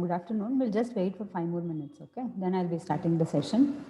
Good afternoon. We'll just wait for 5 more minutes, okay? Then I'll be starting the session.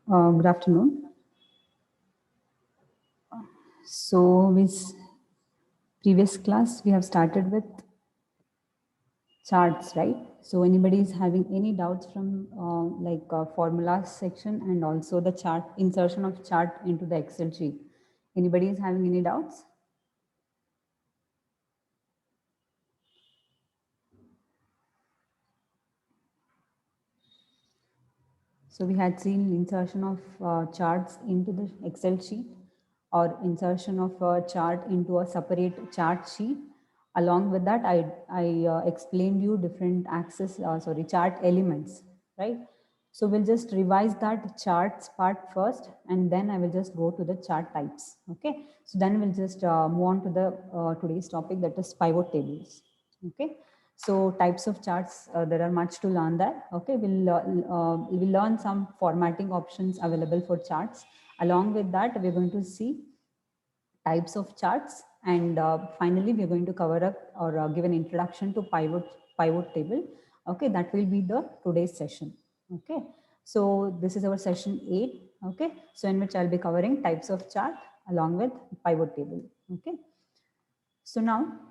Good afternoon. So, with previous class, we have started with charts, right? So, anybody is having any doubts from formula section and also the chart insertion of chart into the Excel sheet? Anybody is having any doubts? So we had seen insertion of charts into the Excel sheet or insertion of a chart into a separate chart sheet. Along with that, I explained you different chart elements, right? So we'll just revise that charts part first, and then I will just go to the chart types. Okay. So then we'll just move on to the today's topic, that is pivot tables. Okay. So types of charts, there are much to learn there. Okay, we'll learn some formatting options available for charts. Along with that, we're going to see types of charts, and finally we're going to cover up or give an introduction to pivot table. Okay, that will be the today's session. Okay, so this is our session 8. Okay, so in which I'll be covering types of chart along with pivot table. Okay, so now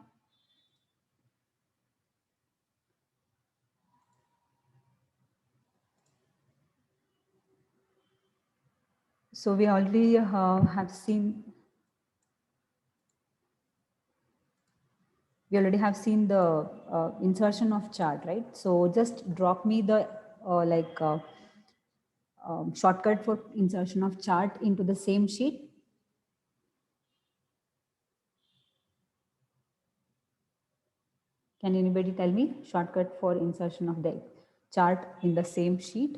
we already have seen the insertion of chart, right? So just drop me the shortcut for insertion of chart into the same sheet. Can anybody tell me shortcut for insertion of the chart in the same sheet?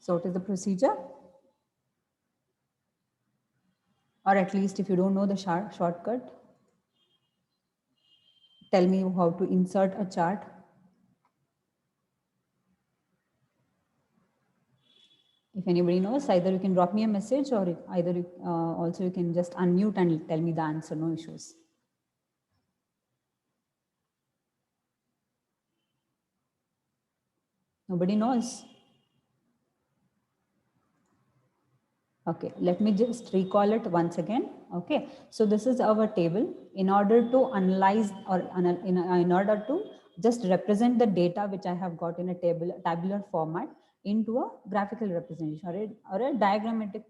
So what is the procedure? Or at least if you don't know the shortcut, tell me how to insert a chart. If anybody knows, either you can drop me a message, or also you can just unmute and tell me the answer, no issues. Nobody knows. Okay, let me just recall it once again. Okay, so this is our table. In order to analyze or in order to just represent the data which I have got in a tabular format into a graphical representation or a diagrammatic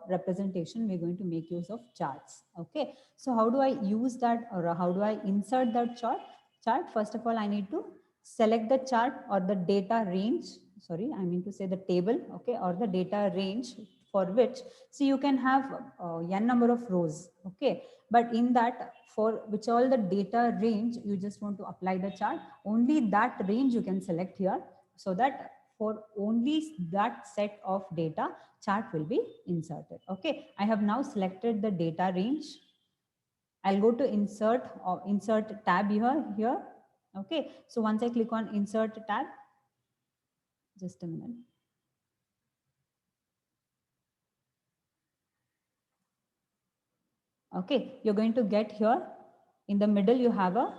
representation, we're going to make use of charts. Okay, so how do I use that, or how do I insert that chart? First of all, I need to select the chart or the data range. Sorry, I mean to say the table. Okay, or the data range for which, so you can have n number of rows. Okay, but in that, for which all the data range you just want to apply the chart, only that range you can select here, so that for only that set of data, chart will be inserted. Okay, I have now selected the data range. I'll go to insert or insert tab here. Okay, so once I click on insert tab, just a minute. Okay, you're going to get here in the middle, you have a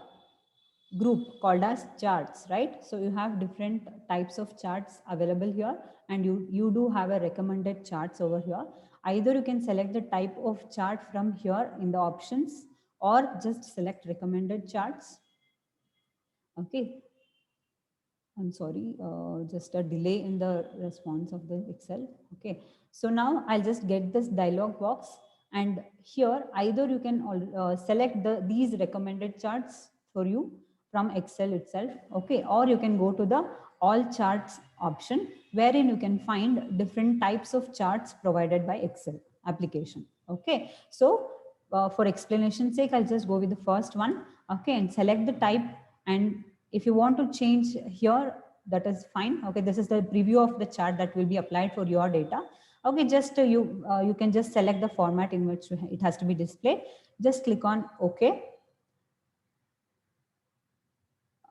group called as charts, right? So you have different types of charts available here, and you do have a recommended charts over here. Either you can select the type of chart from here in the options, or just select recommended charts. Okay, I'm sorry, just a delay in the response of the Excel. Okay, so now I'll just get this dialog box, and here either you can select these recommended charts for you from Excel itself. Okay, or you can go to the all charts option, wherein you can find different types of charts provided by Excel application. Okay, so for explanation sake, I'll just go with the first one. Okay, and select the type, and if you want to change here, that is fine. Okay, this is the preview of the chart that will be applied for your data. Okay, just you can just select the format in which it has to be displayed. Just click on OK.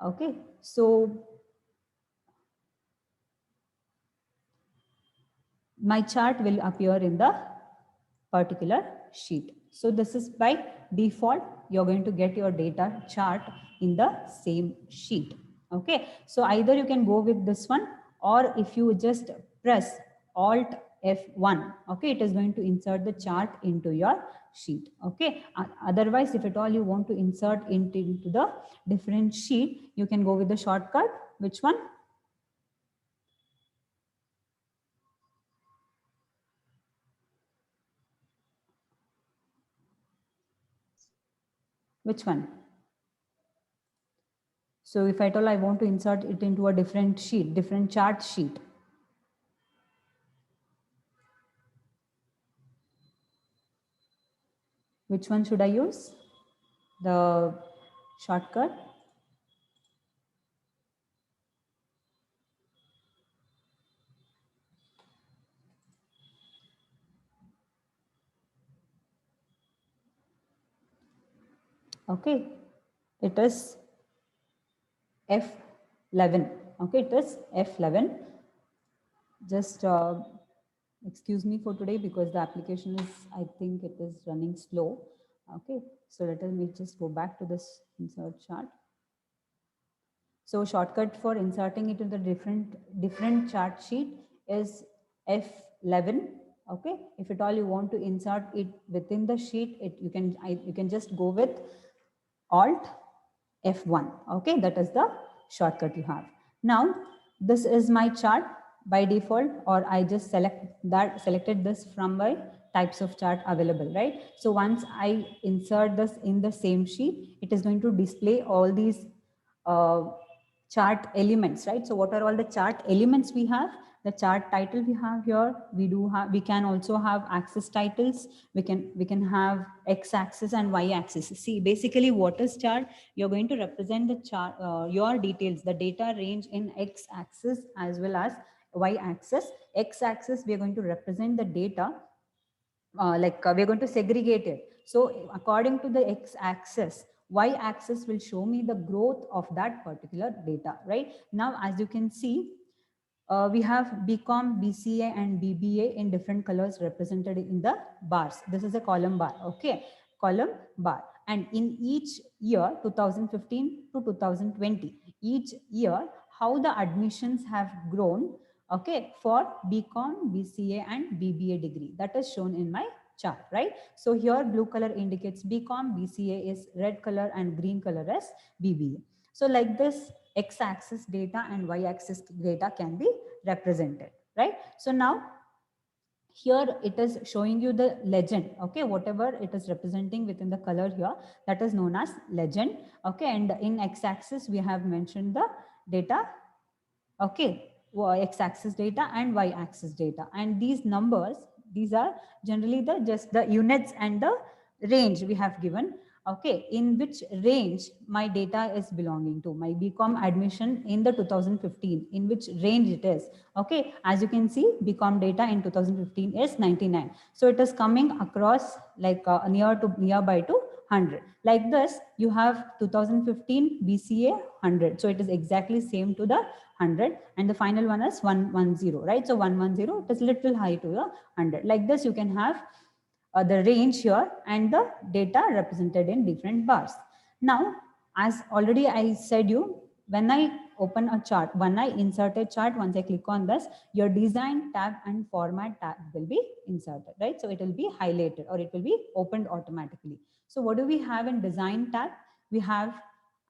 Okay, so my chart will appear in the particular sheet. So this is by default, you're going to get your data chart in the same sheet. Okay, so either you can go with this one, or if you just press Alt F1, okay, it is going to insert the chart into your sheet. Okay, otherwise, if at all you want to insert into the different sheet, you can go with the shortcut. Which one? Which one? So if at all I want to insert it into a different sheet, different chart sheet, which one should I use? The shortcut. Okay, it is F11. Okay, it is F11. Just excuse me for today because the application is, I think it is running slow. Okay, so let me just go back to this insert chart. So shortcut for inserting it in the different chart sheet is F11. Okay, if at all you want to insert it within the sheet, you can just go with Alt F1. Okay, that is the shortcut you have. Now this is my chart by default, or I just selected this from my types of chart available, right? So once I insert this in the same sheet, it is going to display all these chart elements, right? So what are all the chart elements we have? The chart title we have here. We can also have axis titles. We can have x-axis and y-axis. See, basically what is chart? You're going to represent the chart, your details, the data range in x-axis as well as y-axis. X-axis, we are going to represent the data, we're going to segregate it. So according to the x-axis, y-axis will show me the growth of that particular data, right? Now, as you can see, we have BCom, BCA, and BBA in different colors represented in the bars. This is a column bar, okay? Column bar. And in each year, 2015 to 2020, each year, how the admissions have grown, okay, for BCom, BCA, and BBA degree. That is shown in my chart, right? So here, blue color indicates BCom, BCA is red color, and green color is BBA. So like this, x-axis data and y-axis data can be represented, right? So now here it is showing you the legend, okay? Whatever it is representing within the color here, that is known as legend, okay? And in x-axis, we have mentioned the data, okay? X-axis data and y-axis data. And these numbers, these are generally just the units and the range we have given, okay, in which range my data is belonging to, my BCom admission in the 2015, in which range it is, okay? As you can see, BCom data in 2015 is 99. So it is coming across like nearby to 100. Like this, you have 2015 BCA 100. So it is exactly same to the 100, and the final one is 110, right? So 110, it is little high to the 100. Like this, you can have the range here and the data represented in different bars. Now, as already I said you, when I open a chart, when I insert a chart, once I click on this, your design tab and format tab will be inserted, right? So it will be highlighted or it will be opened automatically. So what do we have in design tab? We have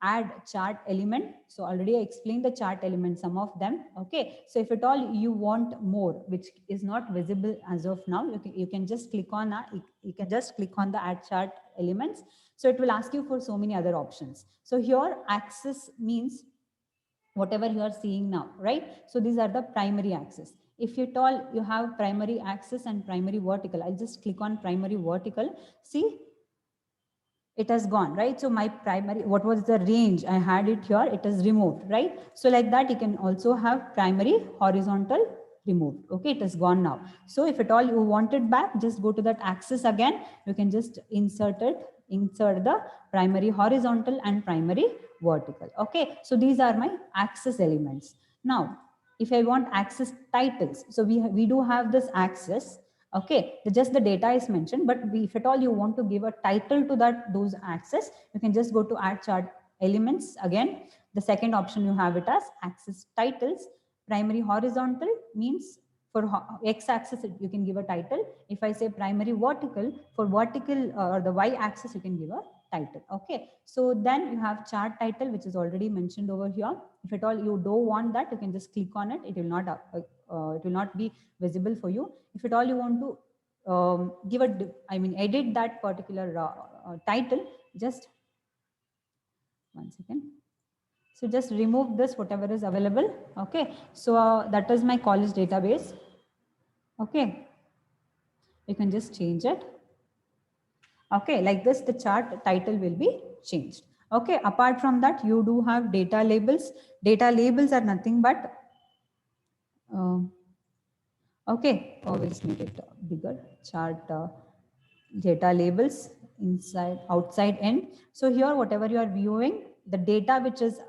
add chart element. So already I explained the chart element, some of them. Okay. So if at all you want more, which is not visible as of now, you can just click on the add chart elements. So it will ask you for so many other options. So here axis means whatever you are seeing now, right? So these are the primary axis. If at all you have primary axis and primary vertical, I'll just click on primary vertical. See, it has gone, right? So my primary, what was the range I had it here, it is removed, right? So like that, you can also have primary horizontal removed. Okay, it is gone now. So if at all you want it back, just go to that axis again. You can just insert the primary horizontal and primary vertical. Okay, so these are my axis elements. Now, if I want axis titles, so we do have this axis. Okay, just the data is mentioned, but if at all you want to give a title to those axes, you can just go to add chart elements again. The second option you have it as axis titles. Primary horizontal means For x-axis, you can give a title. If I say primary vertical, for vertical or the y-axis, you can give a title. Okay, so then you have chart title, which is already mentioned over here. If at all you don't want that, you can just click on it. It will not be visible for you. If at all you want to edit that particular title, just one second. So just remove this, whatever is available. Okay, so that is my college database. Okay, you can just change it. Okay, like this, the chart title will be changed. Okay, apart from that, you do have data labels. Data labels are nothing but okay, we'll just make it bigger. Chart data labels inside, outside, in. So here, whatever you are viewing, the data which is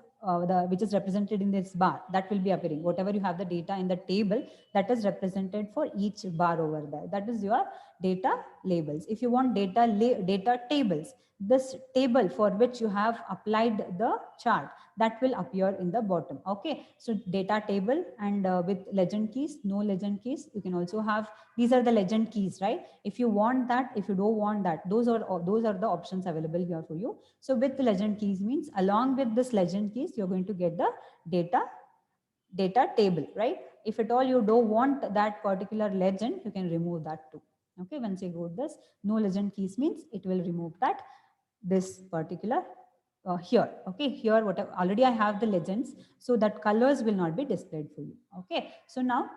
represented in this bar, that will be appearing. Whatever you have the data in the table, that is represented for each bar over there. That is your data labels. If you want data tables, this table for which you have applied the chart, that will appear in the bottom. Okay, so data table, and with legend keys, no legend keys, you can also have, these are the legend keys, right? If you want that, if you don't want that, those are the options available here for you. So with the legend keys means, along with this legend keys, you're going to get the data table, right? If at all you don't want that particular legend, you can remove that too. Okay, once you go this, no legend keys means it will remove that, this particular here. Okay, here whatever, already I have the legends, so that colors will not be displayed for you. Okay, so now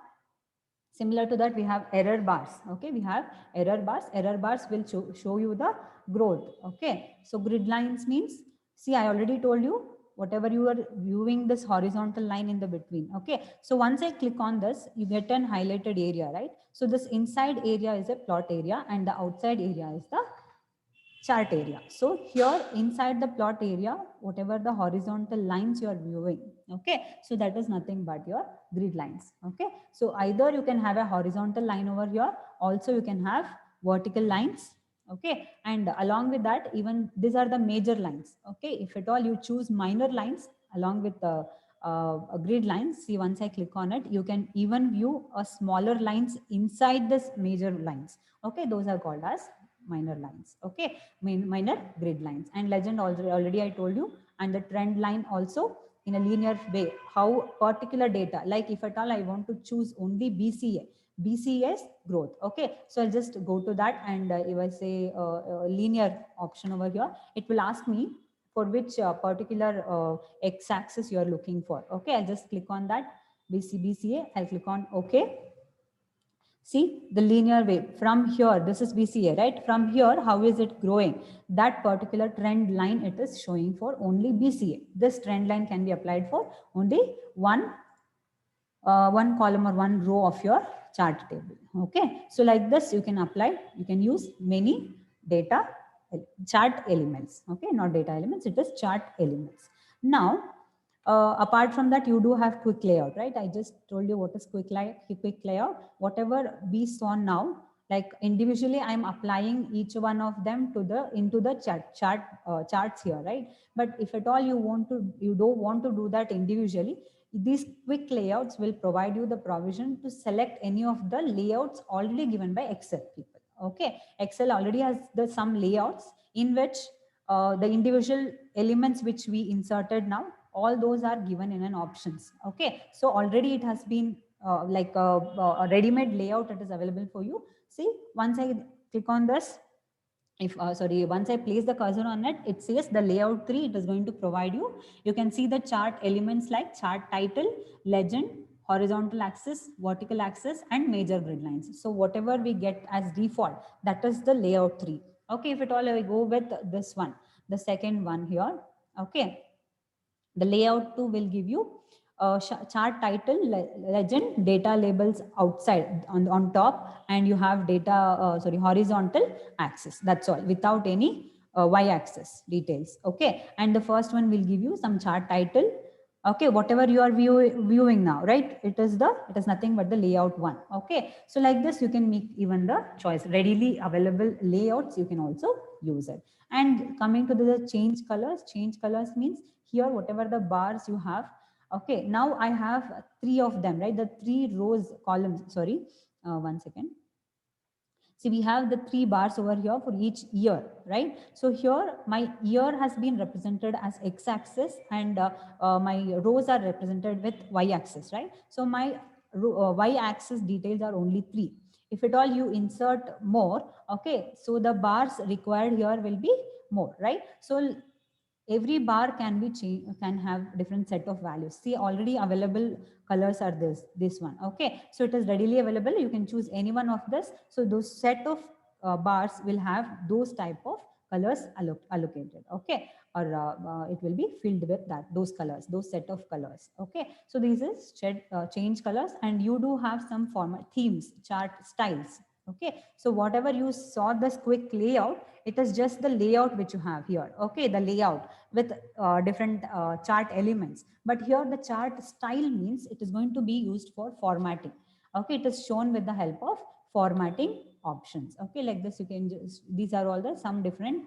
similar to that, we have error bars. Okay, we have error bars. Error bars will show you the growth. Okay, so grid lines means, see, I already told you, whatever you are viewing this horizontal line in the between. Okay, so once I click on this, you get an highlighted area, right? So this inside area is a plot area, and the outside area is the chart area. So here inside the plot area, whatever the horizontal lines you are viewing, okay, so that is nothing but your grid lines. Okay, so either you can have a horizontal line over here, also you can have vertical lines. Okay, and along with that, even these are the major lines. Okay, if at all you choose minor lines along with the grid lines, see, once I click on it, you can even view a smaller lines inside this major lines. Okay, those are called as minor lines. Okay, minor grid lines. And legend already I told you, and the trend line also in a linear way, how particular data, like if at all I want to choose only BCA's growth. Okay, so I'll just go to that, and if I say linear option over here, it will ask me for which particular x-axis you are looking for. Okay, I'll just click on that BCA. I'll click on OK. See the linear wave from here, this is BCA, right? From here, how is it growing? That particular trend line, it is showing for only BCA. This trend line can be applied for only one column or one row of your chart table. Okay, so like this, you can apply, you can use many data chart elements. Okay, not data elements, it is chart elements. Now, apart from that, you do have quick layout, right? I just told you what is quick layout. Whatever we saw now, like individually, I'm applying each one of them into the charts here, right? But if at all you don't want to do that individually, these quick layouts will provide you the provision to select any of the layouts already given by Excel people. Okay, Excel already has some layouts in which the individual elements which we inserted now, all those are given in an options. Okay, so already it has been like a ready-made layout that is available for you. See, once I click on this, once I place the cursor on it, it says the layout 3, it is going to provide you. You can see the chart elements like chart title, legend, horizontal axis, vertical axis, and major grid lines. So whatever we get as default, that is the layout 3. Okay, if at all I go with this one, the second one here, okay, the layout 2 will give you chart title, legend, data labels outside on top, and you have horizontal axis. That's all, without any y-axis details. Okay, and the first one will give you some chart title. Okay, whatever you are viewing now, right? It is nothing but the layout 1. Okay, so like this, you can make even the choice readily available layouts. You can also use it. And coming to the change colors means here, whatever the bars you have, Okay, now I have three of them, right? The three rows columns, sorry, one second. See, we have the three bars over here for each year, right? So here my year has been represented as x-axis, and my rows are represented with y-axis, right? So my y-axis details are only three. If at all you insert more, okay, so the bars required here will be more, right? So every bar can be can have different set of values. See, already available colors are this one. Okay, so it is readily available, you can choose any one of this. So those set of bars will have those type of colors allocated. Okay, or it will be filled with that those colors, those set of colors. Okay, so this is change colors, and you do have some format themes, chart styles. Okay, so whatever you saw this quick layout, it is just the layout which you have here. Okay, the layout with different chart elements. But here the chart style means it is going to be used for formatting. Okay, it is shown with the help of formatting options. Okay, like this you can just, these are all the some different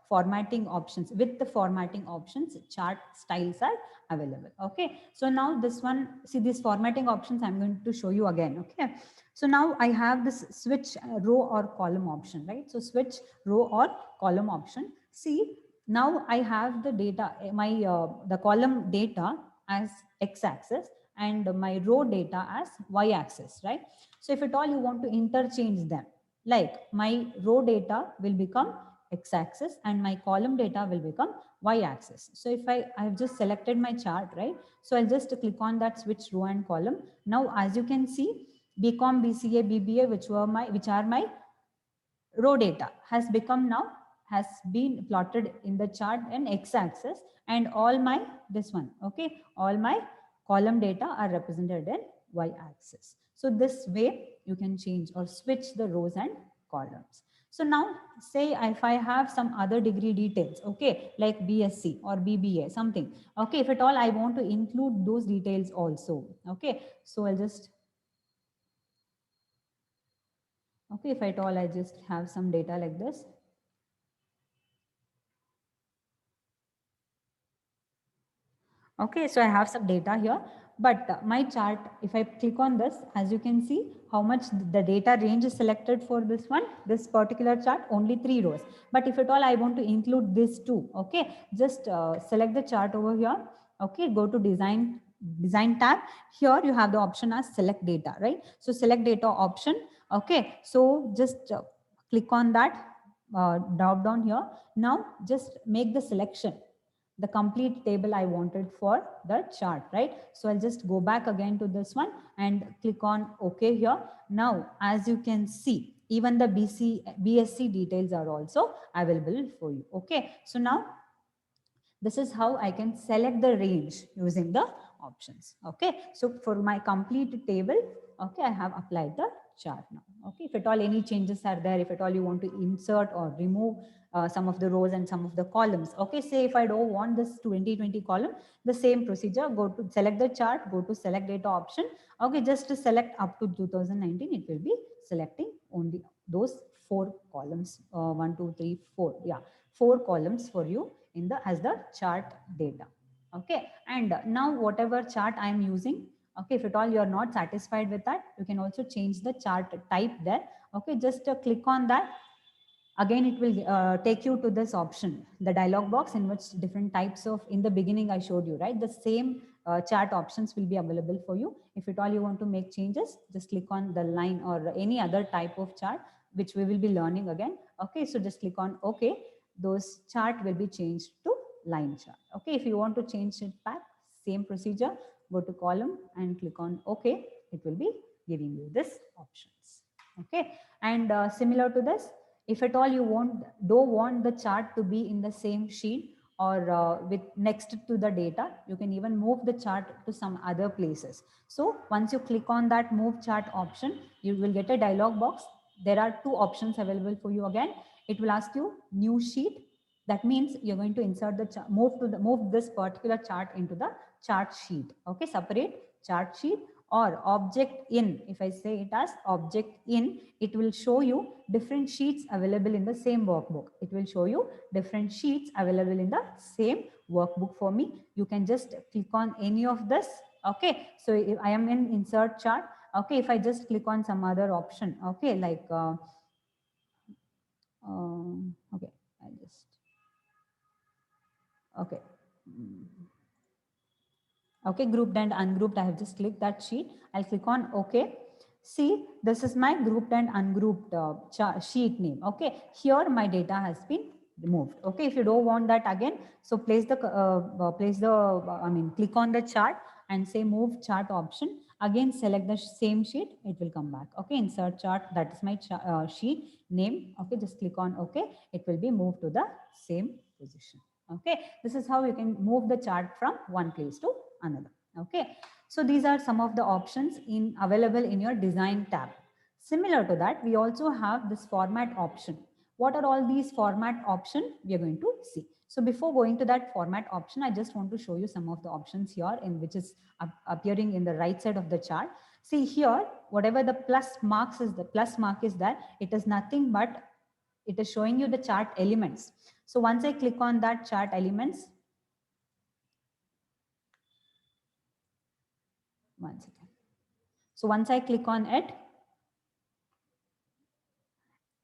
formatting options. With the formatting options, chart styles are available. Okay, so now this one, see these formatting options I'm going to show you again. Okay, so now I have this switch row or column option, right? So switch row or column option. See, now I have the data, the column data as x-axis and my row data as y-axis, right? So if at all you want to interchange them, like my row data will become x-axis and my column data will become y-axis. So if I have just selected my chart, right? So I'll just click on that switch row and column. Now, as you can see, BCom, BCA, BBA, which are my row data has become now has been plotted in the chart in x-axis, and all my this one, okay, all my column data are represented in y-axis. So this way you can change or switch the rows and columns. So now say if I have some other degree details, okay, like BSc or BBA something, okay, if at all I want to include those details also, okay, so I'll just, okay, if at all I just have some data like this. Okay, so I have some data here, but my chart, if I click on this, as you can see how much the data range is selected for this one, this particular chart, only 3 rows. But if at all I want to include this too, okay, just select the chart over here. Okay, go to design tab. Here you have the option as select data, right? So select data option. Okay, so just click on that drop down here. Now just make the selection, the complete table I wanted for the chart, right? So I'll just go back again to this one and click on OK here. Now, as you can see, even the BSc details are also available for you. Okay, so now this is how I can select the range using the options. Okay, so for my complete table, okay, I have applied the chart now. Okay, if at all any changes are there, if at all you want to insert or remove some of the rows and some of the columns. Okay, say if I don't want this 2020 column, the same procedure, go to select the chart, go to select data option. Okay, just to select up to 2019, it will be selecting only those 4 columns, 1, 2, 3, 4. Yeah, 4 columns for you in the as the chart data. Okay, and now whatever chart I am using, okay, if at all you are not satisfied with that, you can also change the chart type there. Okay, just click on that. Again, it will take you to this option, the dialog box, in which different types of, in the beginning I showed you, right? The same chart options will be available for you. If at all you want to make changes, just click on the line or any other type of chart, which we will be learning again. Okay, so just click on OK. Those chart will be changed to line chart. Okay, if you want to change it back, same procedure, go to column and click on OK. It will be giving you this options. Okay, and similar to this, if at all you don't want the chart to be in the same sheet or with next to the data, you can even move the chart to some other places. So once you click on that move chart option, you will get a dialog box. There are 2 options available for you again. It will ask you new sheet. That means you're going to insert the move this particular chart into the chart sheet. Okay, separate chart sheet, or object in. If I say it as object in, it will show you different sheets available in the same workbook. It will show you different sheets available in the same workbook for me. You can just click on any of this. Okay, so if I am in insert chart. Okay, if I just click on some other option, okay, like okay, I'll just, okay. Okay, grouped and ungrouped, I have just clicked that sheet. I'll click on OK. See, this is my grouped and ungrouped sheet name. Okay, here my data has been removed. Okay, if you don't want that again, so click on the chart and say move chart option. Again, select the same sheet, it will come back. Okay, insert chart, that is my sheet name. Okay, just click on OK. It will be moved to the same position. Okay, this is how you can move the chart from one place to another. Okay, so these are some of the options available in your design tab. Similar to that, we also have this format option. What are all these format option we are going to see? So before going to that format option, I just want to show you some of the options here in which is appearing in the right side of the chart. See here, whatever the plus mark is there, it is nothing but it is showing you the chart elements. So once I click on that chart elements, one second. So once I click on it,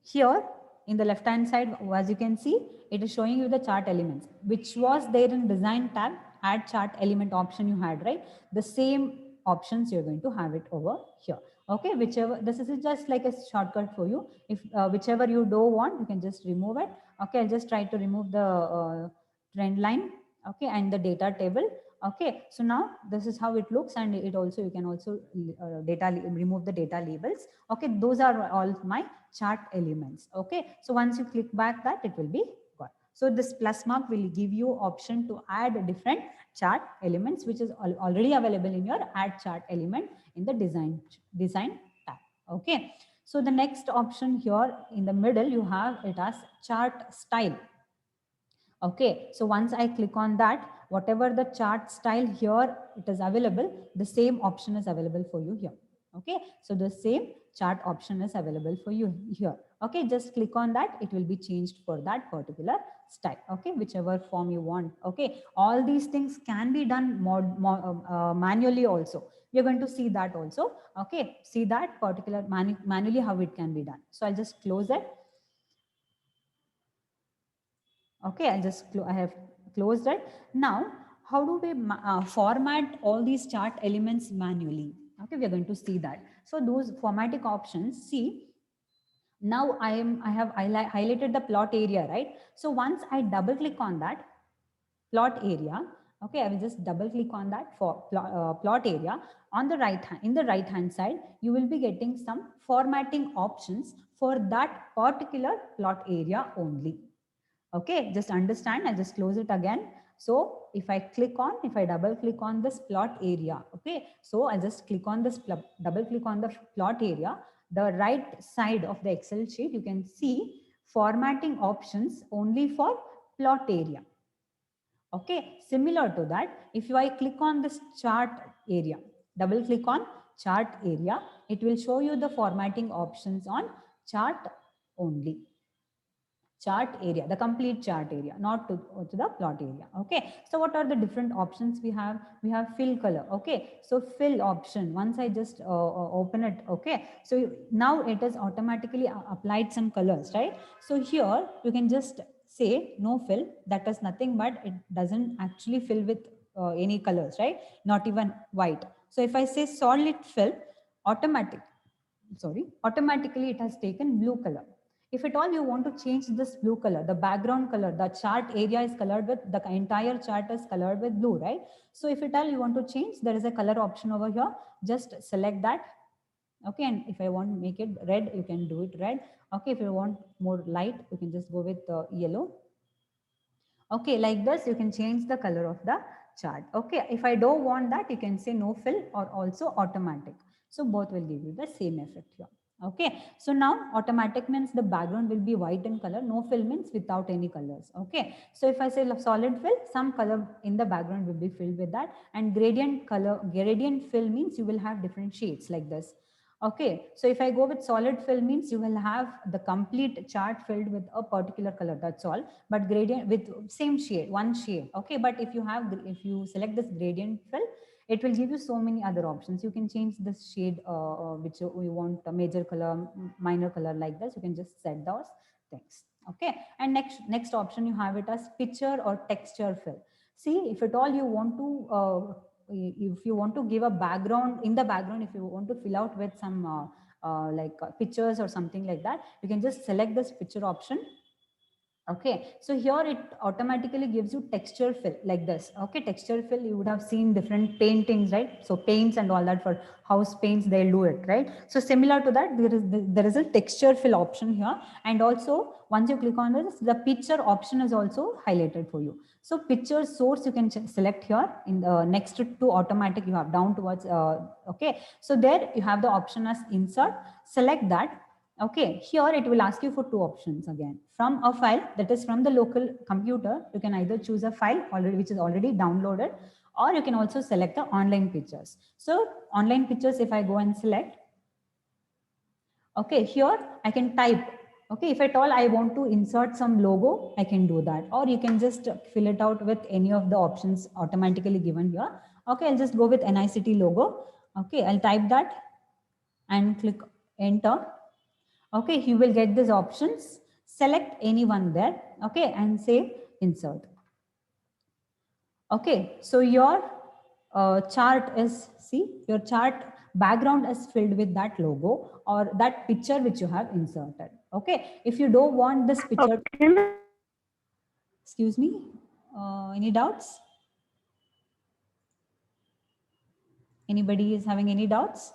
here in the left hand side, as you can see, it is showing you the chart elements, which was there in design tab, add chart element option you had, right? The same options you're going to have it over here. Okay, whichever, this is just like a shortcut for you. If whichever you don't want, you can just remove it. Okay, I'll just try to remove the trend line, okay, and the data table. Okay, so now this is how it looks, and it also, you can also remove the data labels. Okay, those are all my chart elements. Okay, so once you click back that, it will be gone. So this plus mark will give you option to add different chart elements, which is already available in your add chart element in the design tab. Okay, so the next option here in the middle, you have it as chart style. Okay, so once I click on that, whatever the chart style here it is available, the same option is available for you here. Okay, so the same chart option is available for you here. Okay, just click on that, it will be changed for that particular style. Okay, whichever form you want. Okay, all these things can be done manually also. We are going to see that also. Okay, see that particular manually how it can be done. So I'll just close it. Okay, I have closed it. Now, how do we format all these chart elements manually? Okay, we are going to see that. So those formatting options, see, now I have highlighted the plot area, right? So once I double click on that plot area, okay, I will just double click on that for plot area. On the right hand, in the right hand side, you will be getting some formatting options for that particular plot area only. Okay, just understand, I'll just close it again. So if I double click on this plot area, okay, so I'll just click on this, double click on the plot area, the right side of the Excel sheet, you can see formatting options only for plot area. Okay, similar to that, if I click on this chart area, double click on chart area, it will show you the formatting options on chart only. Chart area, the complete chart area, not to the plot area. Okay, so what are the different options we have? We have fill color. Okay, so fill option, once I just open it, okay, so now it has automatically applied some colors, right? So here you can just say no fill, that is nothing but it doesn't actually fill with any colors, right? Not even white. So if I say solid fill, automatically it has taken blue color. If at all you want to change this blue color, the background color, the chart area is colored with, the entire chart is colored with blue, right? So if at all you want to change, there is a color option over here. Just select that. Okay, and if I want to make it red, you can do it red. Okay, if you want more light, you can just go with yellow. Okay, like this, you can change the color of the chart. Okay, if I don't want that, you can say no fill or also automatic. So both will give you the same effect here. Okay, so now automatic means the background will be white in color. No fill means without any colors. Okay, so if I say solid fill, some color in the background will be filled with that. And gradient fill means you will have different shades like this. Okay, so if I go with solid fill means you will have the complete chart filled with a particular color. That's all. But gradient with same shade, one shade. Okay, but if you select this gradient fill, it will give you so many other options. You can change the shade which you want, a major color, minor color, like this. You can just set those things. Okay, and next option you have it as picture or texture fill. See, if at all you want to if you want to give a background, in the background if you want to fill out with some pictures or something like that, you can just select this picture option. Okay, so here it automatically gives you texture fill like this. Okay, texture fill, you would have seen different paintings, right? So paints and all that, for house paints, they'll do it, right? So similar to that, there is a texture fill option here. And also once you click on this, the picture option is also highlighted for you. So picture source you can select here. In the next to automatic, you have down towards, okay. So there you have the option as insert, select that. Okay, here it will ask you for two options again. From a file, that is from the local computer, you can either choose a file already which is already downloaded, or you can also select the online pictures. So online pictures, if I go and select, okay, here I can type. Okay, if at all I want to insert some logo, I can do that. Or you can just fill it out with any of the options automatically given here. Okay, I'll just go with NICT logo. Okay, I'll type that and click enter. Okay, you will get these options. Select any one there. Okay, and say insert. Okay, so your chart is, see, your chart background is filled with that logo or that picture which you have inserted. Okay, if you don't want this picture, Okay. excuse me, any doubts? Anybody is having any doubts?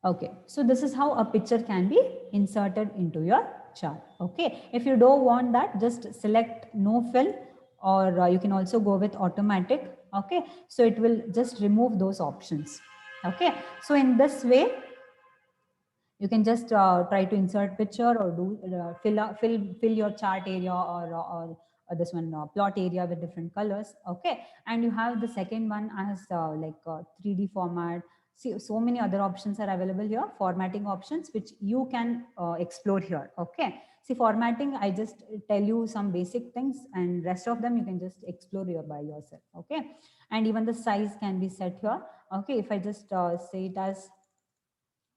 Okay, so this is how a picture can be inserted into your chart. Okay, if you don't want that, just select no fill, or you can also go with automatic. Okay, so it will just remove those options. Okay, so in this way, you can just try to insert picture or do fill your chart area, or this one plot area with different colors. Okay, and you have the second one as 3D format. See, so many other options are available here, formatting options which you can explore here. Okay, see, formatting, I just tell you some basic things, and rest of them you can just explore here by yourself. Okay, and even the size can be set here. Okay, if I just say it as,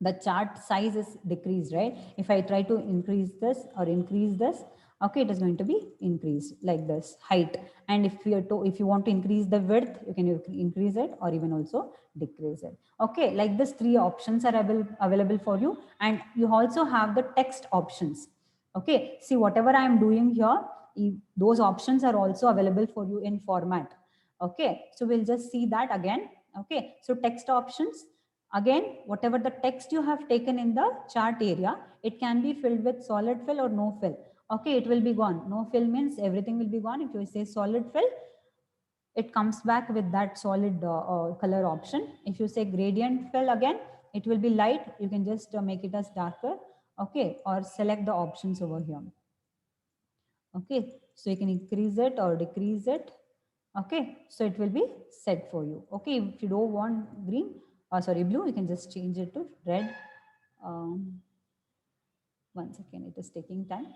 the chart size is decreased, right? If I try to increase this or increase this, okay, it is going to be increased like this height. And if you want to increase the width, you can increase it or even also decrease it. Okay, like this, three options are available for you. And you also have the text options. Okay, see, whatever I am doing here, those options are also available for you in format. Okay, so we'll just see that again. Okay, so text options. Again, whatever the text you have taken in the chart area, it can be filled with solid fill or no fill. Okay, it will be gone. No fill means everything will be gone. If you say solid fill, it comes back with that solid color option. If you say gradient fill again, it will be light. You can just make it as darker. Okay, or select the options over here. Okay, so you can increase it or decrease it. Okay, so it will be set for you. Okay, if you don't want green, sorry, blue, you can just change it to red. um, One second, it is taking time.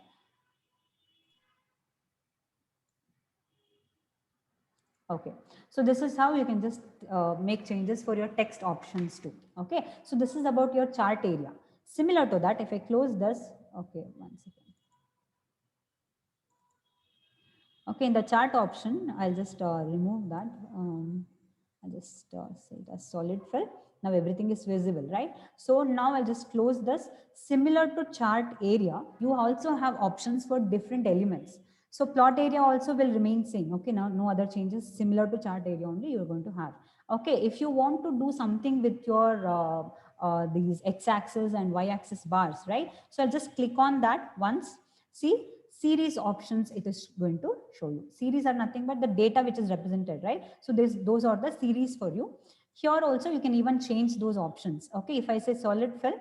Okay, so this is how you can just make changes for your text options too. Okay, so this is about your chart area. Similar to that, if I close this, okay, one second. Okay, in the chart option, I'll just remove that. I'll just say it as solid fill. Now everything is visible, right? So now I'll just close this. Similar to chart area, you also have options for different elements. So plot area also will remain same. Okay, now no other changes. Similar to chart area only you're going to have. Okay, if you want to do something with your these x-axis and y-axis bars, right? So I'll just click on that once. See, series options it is going to show you. Series are nothing but the data which is represented, right? So those are the series for you. Here also you can even change those options. Okay, if I say solid fill,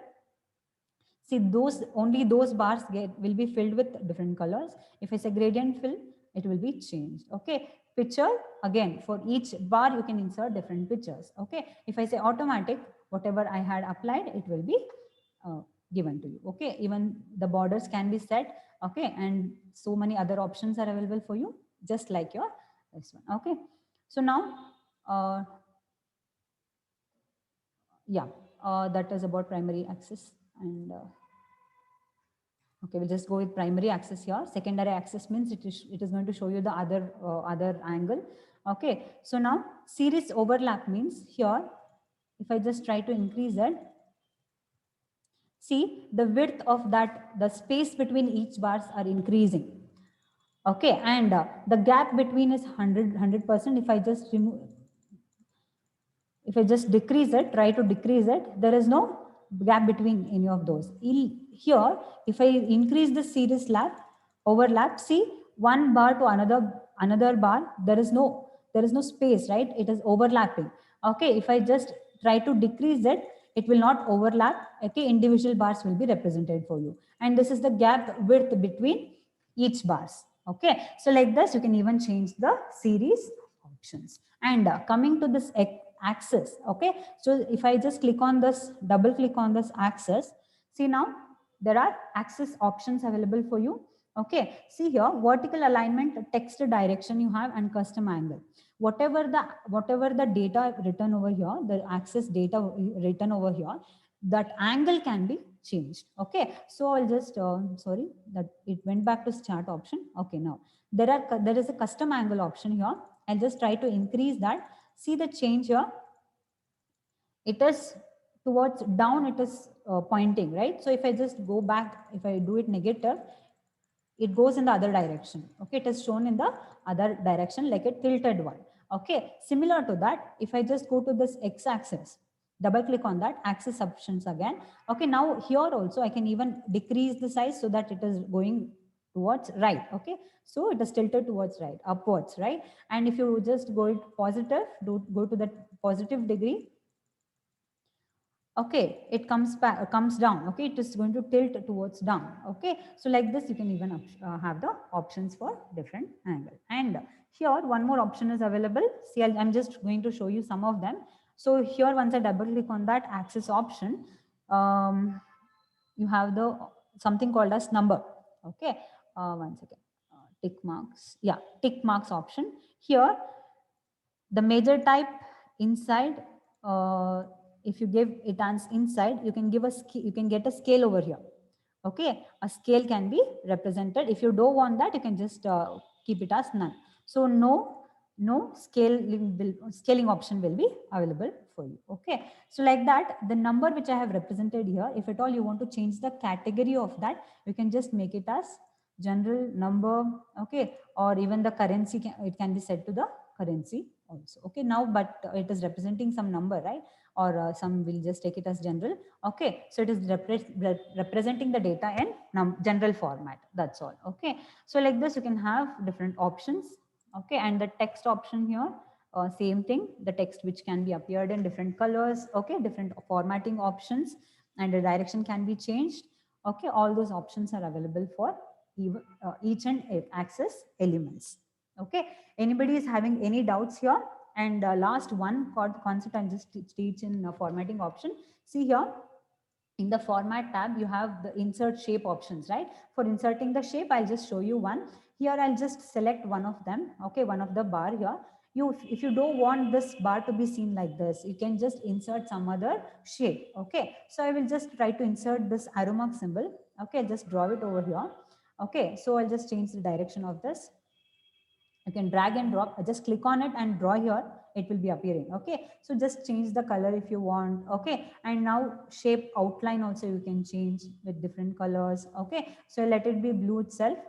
see those only those bars will be filled with different colors. If I say gradient fill, it will be changed. Okay, picture, again for each bar you can insert different pictures. Okay, if I say automatic, whatever I had applied, it will be given to you. Okay, even the borders can be set. Okay, and so many other options are available for you, just like your this one. Okay, so now yeah, that is about primary axis. And okay, we'll just go with primary axis here. Secondary axis means it is going to show you the other angle. Okay, so now series overlap means here, if I just try to increase it, see the width of that, the space between each bars are increasing. Okay, and the gap between is 100%. If I just remove, if I just decrease it, try to decrease it, there is no gap between any of those. Here, if I increase the series overlap, see one bar to another bar, there is no space, right? It is overlapping. Okay, if I just try to decrease it, it will not overlap. Okay, individual bars will be represented for you. And this is the gap width between each bars. Okay, so like this, you can even change the series options. And coming to this axis. Okay, so if I just click on this, double click on this axis, see now there are axis options available for you. Okay, see here, vertical alignment, text direction you have, and custom angle. Whatever the data written over here, the axis data written over here, that angle can be changed. Okay, so I'll just sorry that it went back to chart option. Okay, now there is a custom angle option here. I'll just try to increase that. See the change here, it is towards down, it is pointing, right? So if I just go back, if I do it negative, it goes in the other direction. Okay, it is shown in the other direction like a tilted one. Okay, similar to that, if I just go to this x-axis, double click on that, axis options again. Okay, now here also I can even decrease the size so that it is going towards right. Okay, so it is tilted towards right, upwards, right? And if you just go it positive, go to that positive degree, okay, it comes back, comes down. Okay, it is going to tilt towards down. Okay, so like this you can even have the options for different angle. And here one more option is available. See, I'm just going to show you some of them. So here, once I double click on that axis option, you have the something called as number. Okay, one second, tick marks. Yeah, tick marks option. Here the major type inside, if you give it as inside, you can give you can get a scale over here. Okay, a scale can be represented. If you don't want that, you can just keep it as none. So no scaling option will be available for you. Okay, so like that, the number which I have represented here, if at all you want to change the category of that, you can just make it as general number. Okay, or even the currency it can be set to the currency also. Okay, now but it is representing some number, right? Or some will just take it as general. Okay, so it is representing the data in general format, that's all. Okay, so like this you can have different options. Okay, and the text option here, same thing, the text which can be appeared in different colors. Okay, different formatting options, and the direction can be changed. Okay, all those options are available for each and axis elements. Okay, anybody is having any doubts here? And last one concept I'll just teach in formatting option. See here, in the format tab, you have the insert shape options, right? For inserting the shape, I'll just show you one. Here, I'll just select one of them. Okay, one of the bar here. If you don't want this bar to be seen like this, you can just insert some other shape. Okay, so I will just try to insert this arrow mark symbol. Okay, just draw it over here. Okay, so I'll just change the direction of this. You can drag and drop, just click on it and draw here, it will be appearing. Okay, so just change the color if you want. Okay, and now shape outline also you can change with different colors. Okay, so let it be blue itself.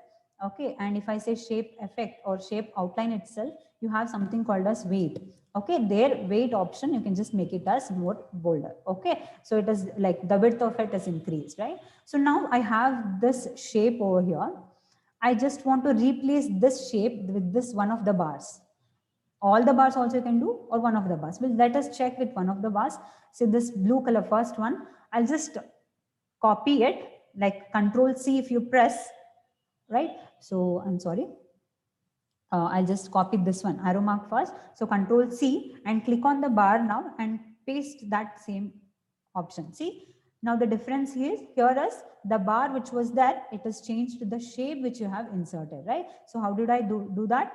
Okay, and if I say shape effect or shape outline itself, you have something called as weight. Okay, their weight option, you can just make it as more bolder. Okay, so it is like the width of it is increased, right? So now I have this shape over here. I just want to replace this shape with this one of the bars. all the bars also you can do, or one of the bars. Well, let us check with one of the bars. So this blue color first one, I'll just copy it, like Control C if you press, right? So I'm sorry. I'll just copy this one, arrow mark first. So Control C and click on the bar now and paste that same option. See, now the difference is here is the bar which was there, it is changed to the shape which you have inserted, right? So how did I do that?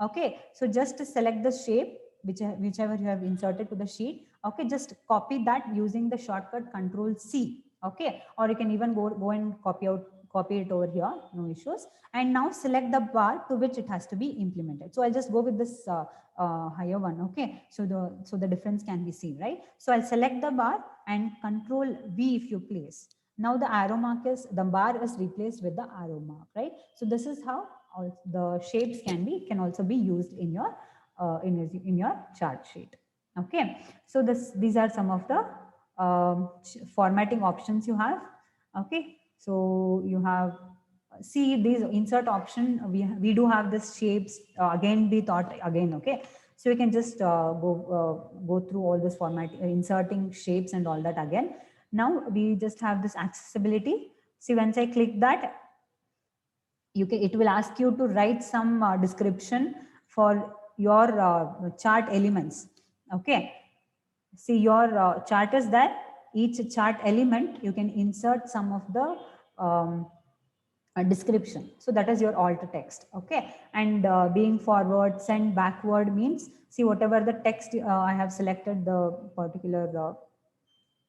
Okay, so just select the shape whichever you have inserted to the sheet. Okay, just copy that using the shortcut Control C. Okay, or you can even go and copy it over here, no issues. And now select the bar to which it has to be implemented. So I'll just go with this higher one. Okay, so the difference can be seen, right? So I'll select the bar and Control V if you place. Now the arrow mark is, the bar is replaced with the arrow mark, right? So this is how the shapes can also be used in your in your chart sheet. Okay, so these are some of the formatting options you have. Okay, so you have, see these insert option, we do have this shapes again be taught again. Okay, so you can just go through all this format, inserting shapes and all that again. Now we just have this accessibility. See, once I click that, it will ask you to write some description for your chart elements. Okay, see your chart is there. Each chart element you can insert some of the description. So that is your alt text. Okay, and being forward, send backward means, see whatever the text I have selected the particular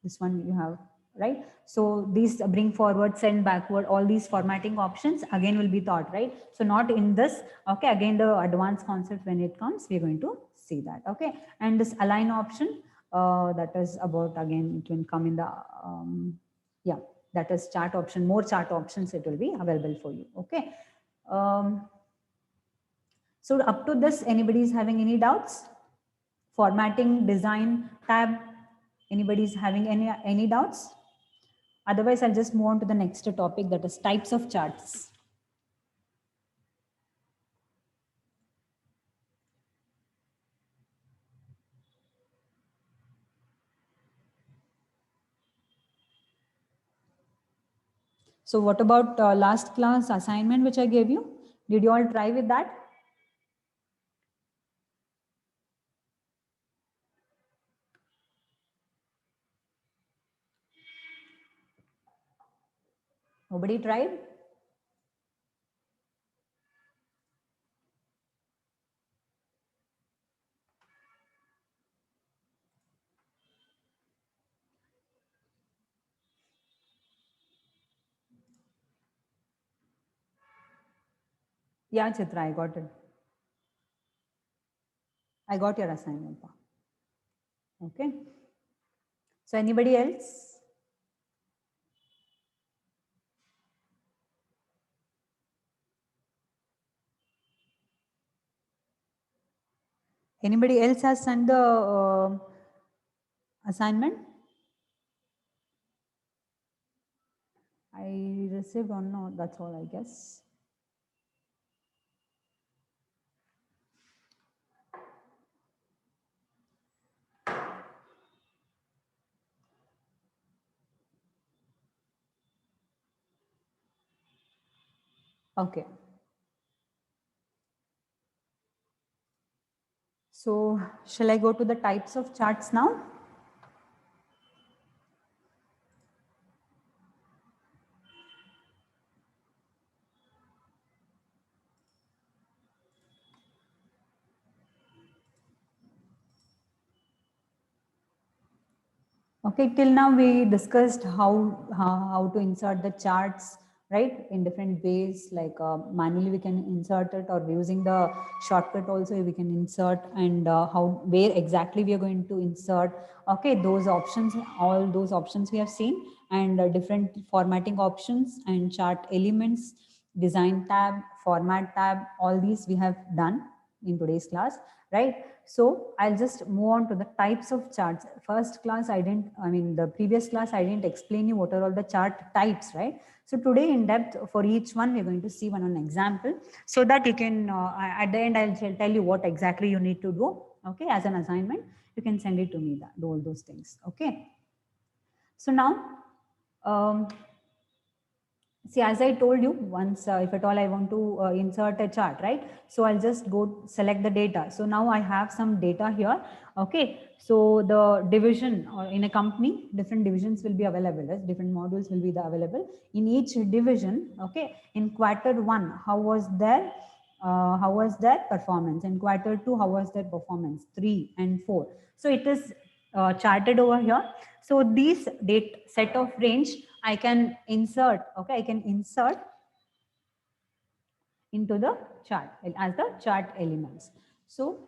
this one you have, right? So these bring forward, send backward, all these formatting options again will be taught, right? So not in this. Okay, again the advanced concept when it comes we're going to see that. Okay, and this align option, that is about, again it will come in the yeah, that is chart option, more chart options it will be available for you. Okay, so up to this, anybody is having any doubts? Formatting, design tab, anybody's having any doubts? Otherwise, I'll just move on to the next topic, that is types of charts. So what about last class assignment which I gave you? Did you all try with that? Nobody tried? Yeah, Chitra, I got it. I got your assignment. Okay. So anybody else? Anybody else has sent the assignment? I received or no, that's all I guess. Okay. So shall I go to the types of charts now? Okay, till now we discussed how to insert the charts, right, in different ways, like manually we can insert it, or using the shortcut also we can insert, and where exactly we are going to insert. Okay, those options, all those options we have seen, and different formatting options and chart elements, design tab, format tab, all these we have done in today's class, right? So I'll just move on to the types of charts. First class, the previous class, I didn't explain you what are all the chart types, right? So today in depth for each one, we're going to see one example so that you can, at the end, I'll tell you what exactly you need to do, okay, as an assignment. You can send it to me, do all those things, okay? So now, see, as I told you, once if at all I want to insert a chart, right? So I'll just go select the data. So now I have some data here. Okay. So the division or in a company, different divisions will be available as different modules will be available in each division. Okay. In quarter 1, how was their performance? In quarter 2, how was their performance? 3 and 4. So it is charted over here. So these date set of range I can insert, okay, I can insert into the chart as the chart elements. So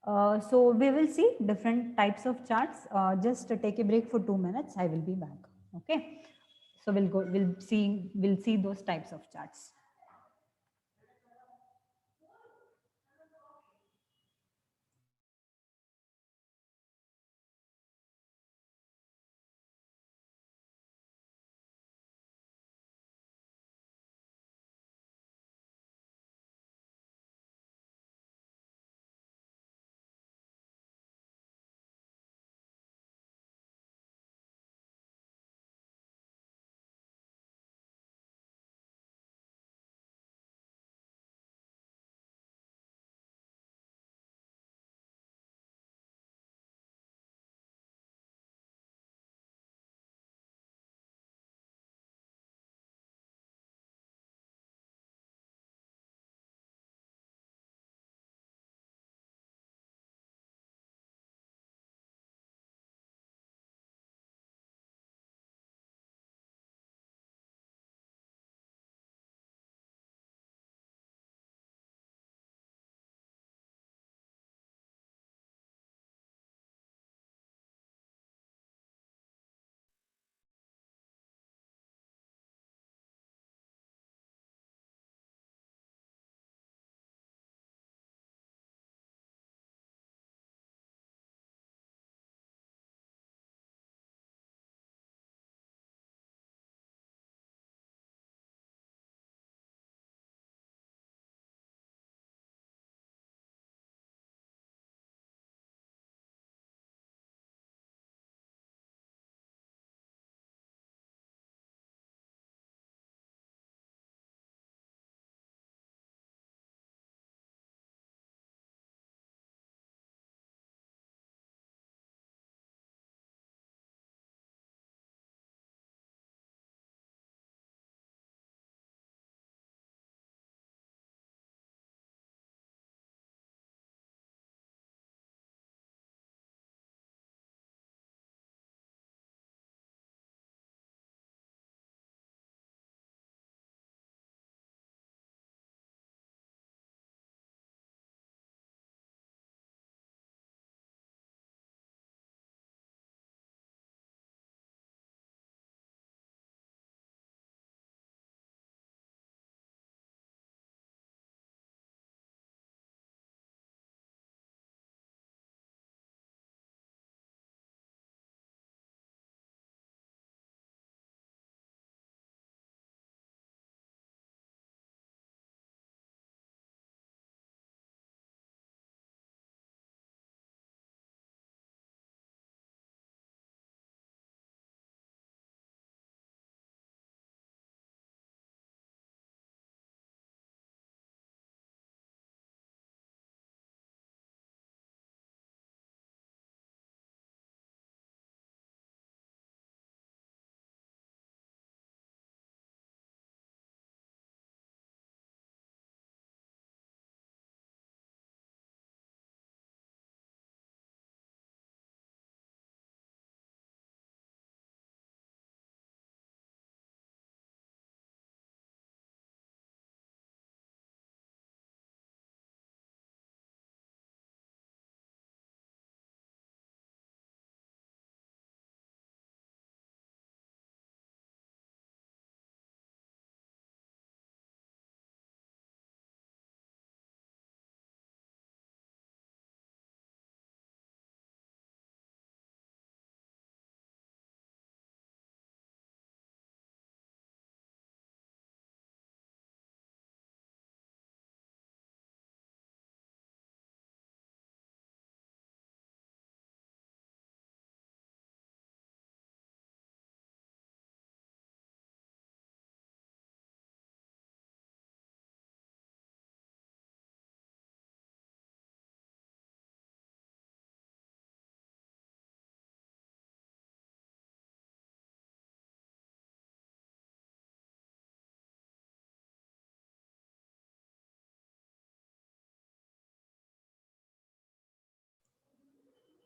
we will see different types of charts. Just take a break for 2 minutes. I will be back. Okay. So we'll see those types of charts.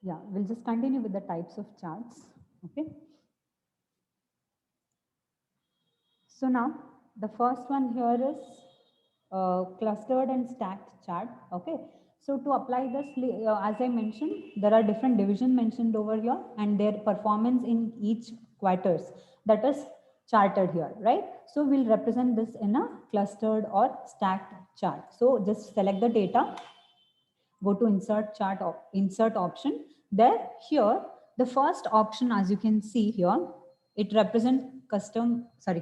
Yeah, we'll just continue with the types of charts. Okay. So now the first one here is clustered and stacked chart. Okay. So to apply this, as I mentioned, there are different division mentioned over here and their performance in each quarters that is charted here, right? So we'll represent this in a clustered or stacked chart. So just select the data, go to insert chart, insert option. There here, the first option, as you can see here, it represents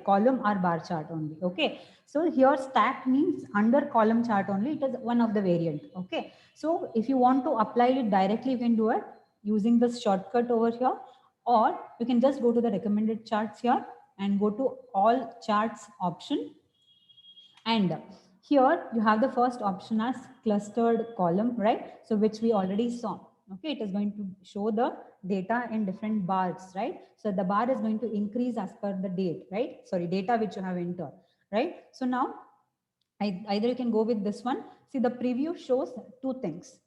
column or bar chart only. Okay. So here stacked means under column chart only. It is one of the variant. Okay. So if you want to apply it directly, you can do it using this shortcut over here, or you can just go to the recommended charts here and go to all charts option, and here you have the first option as clustered column, right? So which we already saw. Okay, it is going to show the data in different bars, right? So the bar is going to increase as per the date, right? Sorry, data which you have entered, right? So now either you can go with this one. See, the preview shows two things.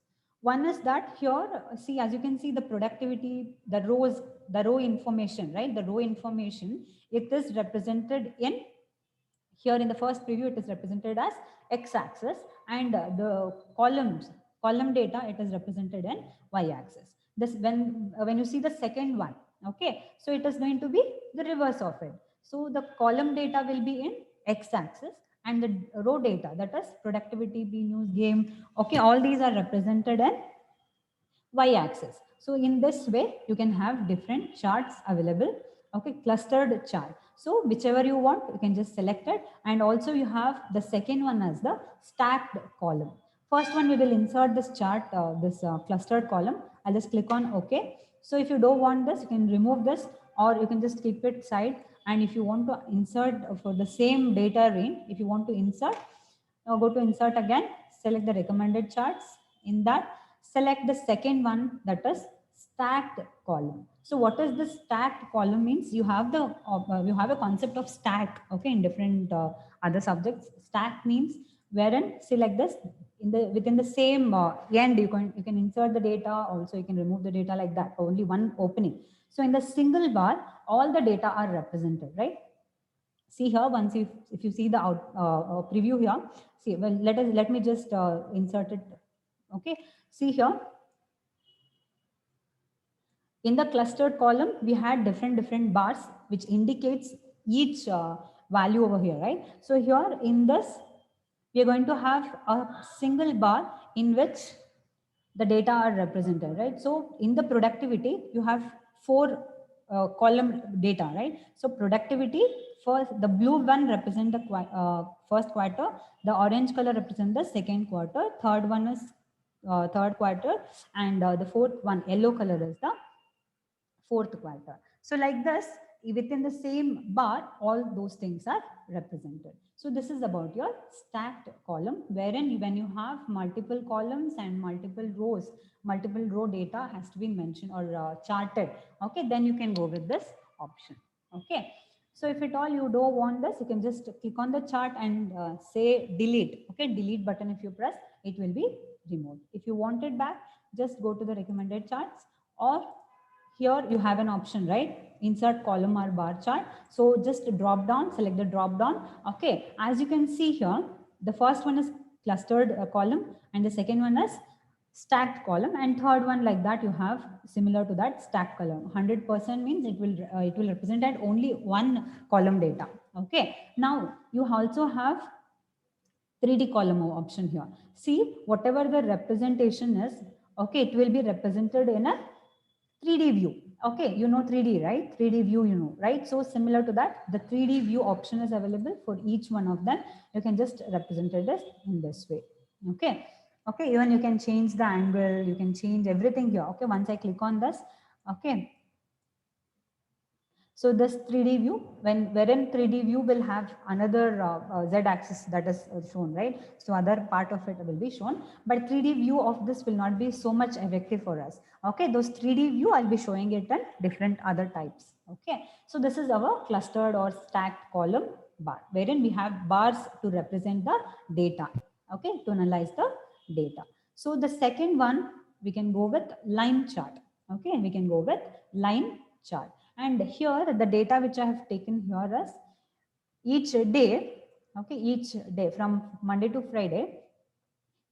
One is that here, see, as you can see, the productivity, the row information, right? The row information, it is represented in here in the first preview, it is represented as x-axis, and the column data, it is represented in y-axis. This when you see the second one, okay, so it is going to be the reverse of it. So the column data will be in x-axis and the row data, that is productivity, b news, game, okay, all these are represented in y-axis. So in this way, you can have different charts available. Okay, clustered chart. So whichever you want, you can just select it. And also you have the second one as the stacked column. First one, we will insert this chart, this clustered column. I'll just click on OK. So if you don't want this, you can remove this, or you can just keep it side. And if you want to insert for the same data range, if you want to insert, now go to insert again, select the recommended charts. In that, select the second one, that is stacked column. So what is the stacked column means? You have the you have a concept of stack, okay, in different other subjects. Stack means wherein, see, like this, in the within the same end, you can insert the data, also you can remove the data, like that, only one opening. So in the single bar, all the data are represented, right? See here, once if you see the preview here, see, well, let me just insert it. Okay, see here, in the clustered column, we had different bars which indicates each value over here, right? So here in this, we are going to have a single bar in which the data are represented, right? So in the productivity, you have four column data, right? So productivity, first, the blue one represent the first quarter, the orange color represent the second quarter, third one is third quarter, and the fourth one, yellow color, is the fourth quarter. So like this, within the same bar, all those things are represented. So this is about your stacked column, wherein when you have multiple columns and multiple rows, multiple row data has to be mentioned or charted. Okay, then you can go with this option. Okay. So if at all you don't want this, you can just click on the chart and say delete. Okay, delete button if you press, it will be removed. If you want it back, just go to the recommended charts, or here you have an option, right? Insert column or bar chart. So just drop down, select the drop down. Okay, as you can see here, the first one is clustered column and the second one is stacked column, and third one like that you have similar to that stacked column. 100% means it will represent at only one column data. Okay, now you also have 3D column option here. See, whatever the representation is, okay, it will be represented in a 3D view. Okay, you know 3D, right? 3D view, you know, right? So similar to that, the 3D view option is available for each one of them. You can just represent it as in this way. Okay. Okay, even you can change the angle, you can change everything here. Okay, once I click on this, okay, so this 3D view, wherein 3D view will have another Z axis that is shown, right? So other part of it will be shown, but 3D view of this will not be so much effective for us. Okay, those 3D view, I'll be showing it in different other types. Okay, so this is our clustered or stacked column bar, wherein we have bars to represent the data. Okay, to analyze the data. So the second one, we can go with line chart. Okay, we can go with line chart. And here the data which I have taken here is each day, okay, each day from Monday to Friday,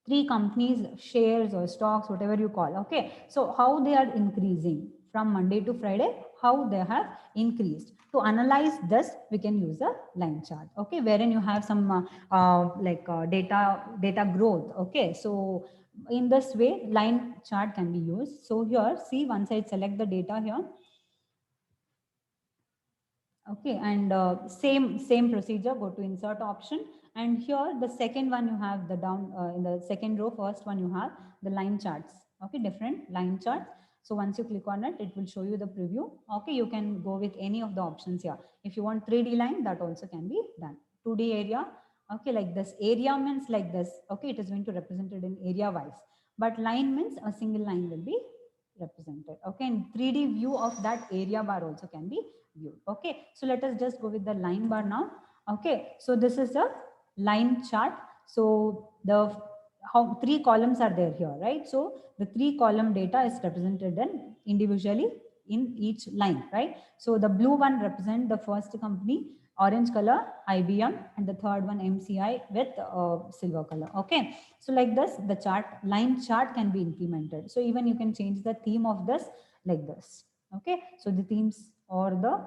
3 companies shares or stocks, whatever you call. Okay, so how they are increasing from Monday to Friday, how they have increased. To analyze this, we can use a line chart. Okay, wherein you have some data growth. Okay, so in this way line chart can be used. So here, see, once I select the data here, okay, and same procedure, go to insert option, and here the second one you have the down in the second row, first one you have the line charts. Okay, different line chart. So once you click on it, it will show you the preview. Okay, you can go with any of the options here. If you want 3D line, that also can be done. 2D area, okay, like this. Area means like this. Okay, it is going to represent it in area wise, but line means a single line will be represented. Okay, and 3D view of that area bar also can be viewed. Okay, so let us just go with the line bar now. Okay, so this is a line chart. So the how 3 columns are there here, right? So the 3 column data is represented in individually in each line, right? So the blue one represent the first company, orange color IBM, and the third one MCI with silver color. Okay, so like this, the chart line chart can be implemented. So even you can change the theme of this like this. Okay, so the themes or the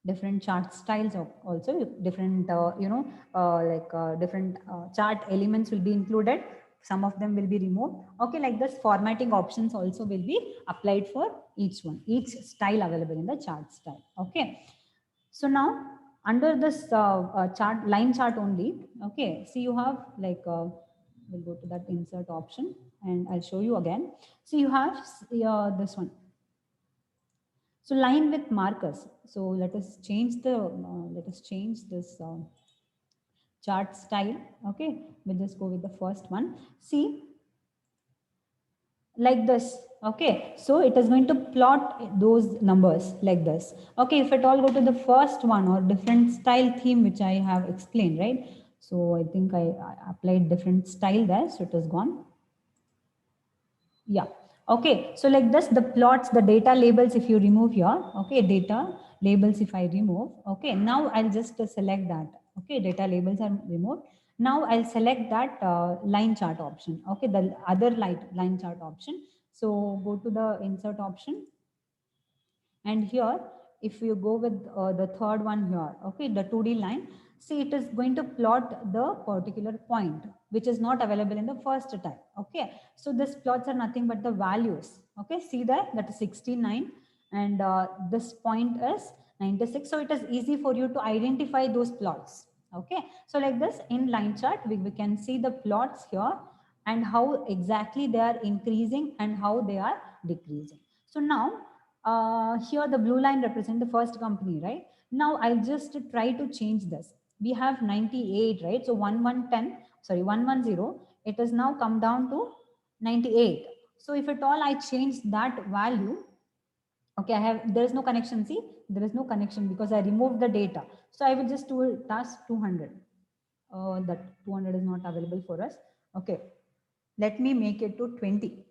different chart styles also different different chart elements will be included, some of them will be removed. Okay, like this, formatting options also will be applied for each one, each style available in the chart style. Okay, so now under this chart line chart only, okay, see you have like we'll go to that insert option and I'll show you again. So you have this one, so line with markers. So let us change the let us change this chart style. Okay, we'll just go with the first one. See, like this. Okay, so it is going to plot those numbers like this. Okay, if at all go to the first one or different style theme which I have explained, right? So I think I applied different style there, so it is gone. Yeah. Okay, so like this, the plots, the data labels, if you remove here, okay, data labels, if I remove, okay, now I'll just select that. Okay, data labels are removed. Now I'll select that line chart option. Okay, the other line chart option. So go to the insert option. And here, if you go with the third one here, okay, the 2D line, see, it is going to plot the particular point, which is not available in the first type. Okay, so this plots are nothing but the values. Okay, see that is 69 and this point is 96. So it is easy for you to identify those plots. Okay, so like this, in line chart, we can see the plots here and how exactly they are increasing and how they are decreasing. So now here the blue line represent the first company, right? Now I'll just try to change this. We have 98, right? So 1110, sorry, 110, it has now come down to 98. So if at all I change that value, okay, there is no connection. See, there is no connection because I removed the data. So I will just do it task 200. That 200 is not available for us. Okay, let me make it to 20.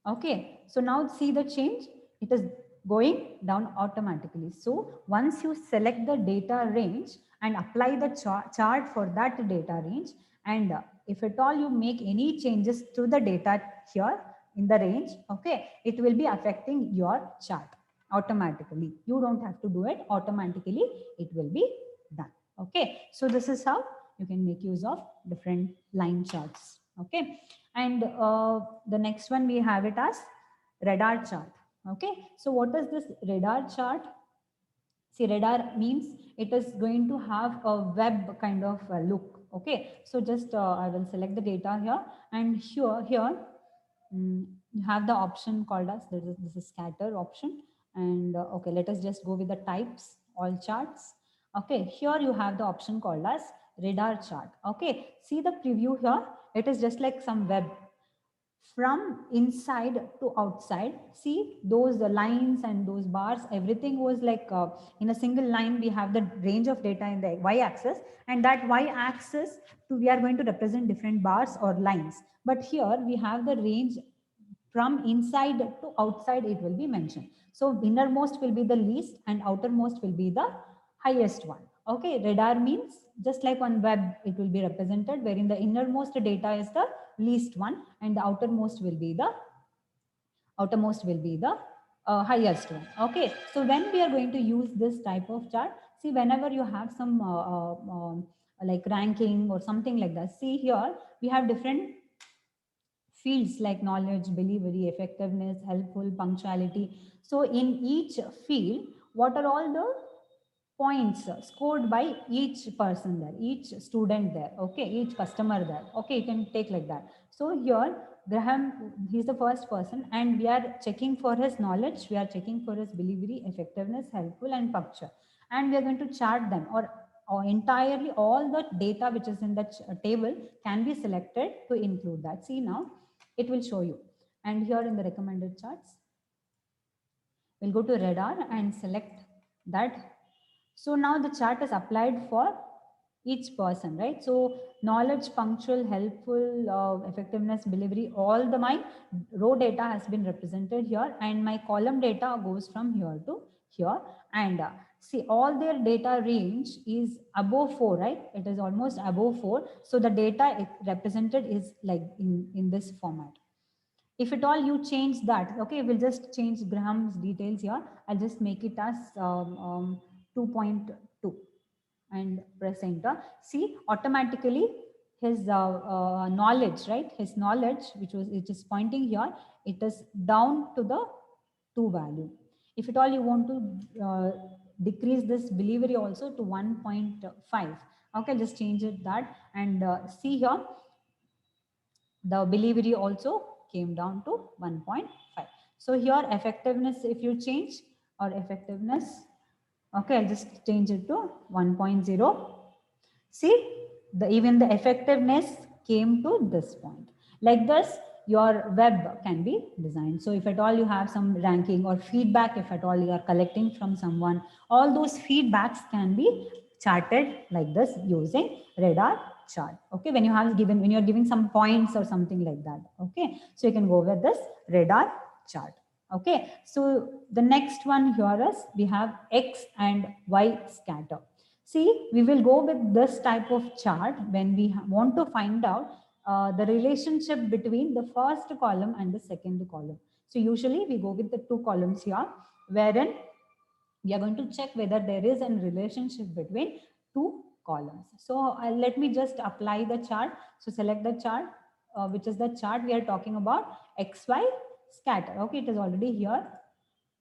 Okay, so now see the change, it is going down automatically. So once you select the data range and apply the chart for that data range, and if at all you make any changes to the data here in the range, okay, it will be affecting your chart automatically. You don't have to do it, automatically it will be done. Okay, so this is how you can make use of different line charts. Okay, and the next one we have it as radar chart. Okay, so what is this radar chart? See, radar means it is going to have a web kind of look. Okay, so just I will select the data here, and here you have the option called as this is scatter option. And okay, let us just go with the types, all charts. Okay, here you have the option called as radar chart. Okay, see the preview here, it is just like some web from inside to outside. See those the lines and those bars, everything was like in a single line. We have the range of data in the y-axis, and that y-axis we are going to represent different bars or lines, but here we have the range from inside to outside it will be mentioned. So innermost will be the least and outermost will be the highest one. Okay, radar means just like on web it will be represented, wherein the innermost data is the least one and the outermost will be the highest one. Okay, so when we are going to use this type of chart, see whenever you have some like ranking or something like that, see here we have different fields like knowledge, delivery, effectiveness, helpful, punctuality. So in each field, what are all the points scored by each person there, each student there, okay, each customer there. Okay, you can take like that. So here Graham, he's the first person and we are checking for his knowledge, we are checking for his delivery, effectiveness, helpful and punctual, and we are going to chart them, or entirely all the data which is in the table can be selected to include that. See now it will show you. And here in the recommended charts, we'll go to radar and select that. So now the chart is applied for each person, right? So knowledge, punctual, helpful, effectiveness, delivery, all the my row data has been represented here, and my column data goes from here to here. And see, all their data range is above 4, right? It is almost above 4. So the data it represented is like in this format. If at all you change that, okay, we'll just change Graham's details here. I'll just make it as 2.2 and press enter. See, automatically his knowledge, right? His knowledge, which is pointing here, it is down to the 2 value. If at all you want to decrease this delivery also to 1.5, okay, just change it that. And see here, the delivery also came down to 1.5. So here effectiveness, if you change, or effectiveness, okay, I'll just change it to 1.0. See, even the effectiveness came to this point. Like this, your web can be designed. So if at all you have some ranking or feedback, if at all you are collecting from someone, all those feedbacks can be charted like this using radar chart. Okay, when you're giving some points or something like that. Okay, so you can go with this radar chart. Okay, so the next one here is we have X and Y scatter. See, we will go with this type of chart when we want to find out the relationship between the first column and the second column. So usually we go with the 2 columns here, wherein we are going to check whether there is a relationship between 2 columns. So let me just apply the chart. So select the chart, which is the chart we are talking about, XY scatter. Okay, it is already here.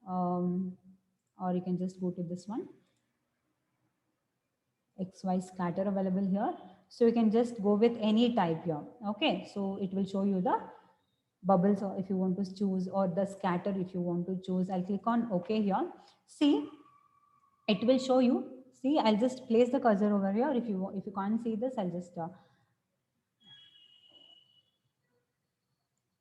Or you can just go to this one. XY scatter available here. So you can just go with any type here. Okay, so it will show you the bubbles, or if you want to choose, or the scatter if you want to choose. I'll click on OK here. See, it will show you. See, I'll just place the cursor over here. If you can't see this, I'll just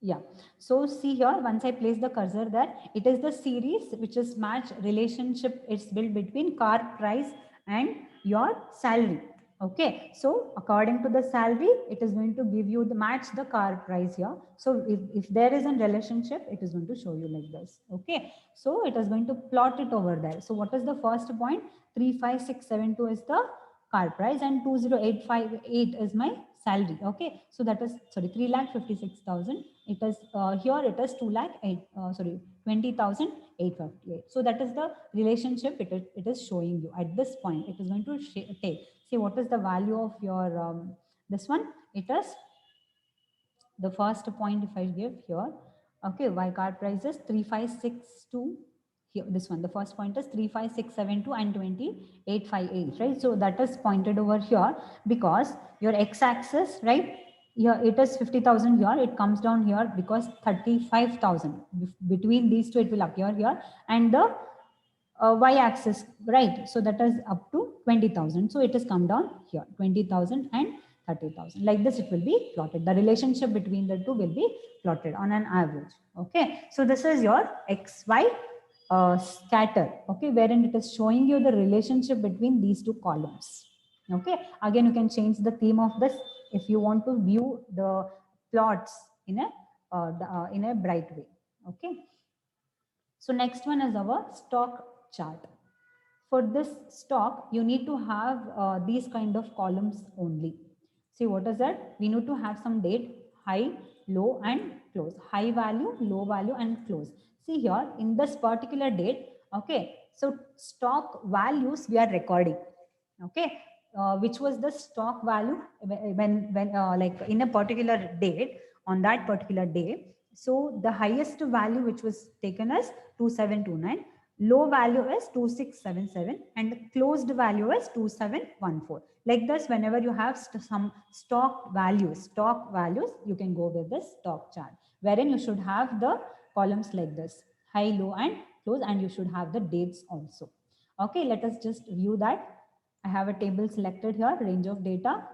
yeah. So see here, once I place the cursor there, it is the series which is match relationship. It's built between car price and your salary. Okay, so according to the salary, it is going to give you the match the car price here. So if there is a relationship, it is going to show you like this. Okay, so it is going to plot it over there. So what is the first point? 35672 is the car price and 20858 is my salary. Okay, so that is, sorry, 3,56,000. It is here it is 20,858. So that is the relationship it is showing you at this point. It is going to take. See, what is the value of your this one? It is the first point if I give here. Okay, Y car price is 3562. Here, this one, the first point is 35672 and 2858, right? So that is pointed over here because your x-axis, right? Here it is 50,000 here, it comes down here because 35,000. Between these two, it will appear here, and the y-axis, right? So that is up to 20,000. So it has come down here, 20,000 and 30,000. Like this, it will be plotted. The relationship between the two will be plotted on an average. Okay, so this is your XY scatter. Okay, wherein it is showing you the relationship between these 2 columns. Okay, again, you can change the theme of this if you want to view the plots in a in a bright way. Okay. So next one is our stock chart. For this stock, you need to have these kind of columns only. See, what is that? We need to have some date, high, low, and close. High value, low value, and close. See here, in this particular date, okay, so stock values we are recording, okay, which was the stock value when like in a particular date, on that particular day. So the highest value which was taken as 2729, low value is 2677, and the closed value is 2714. Like this, whenever you have some stock values, you can go with the stock chart, wherein you should have the columns like this, high, low, and close, and you should have the dates also. Okay, let us just view that. I have a table selected here, range of data,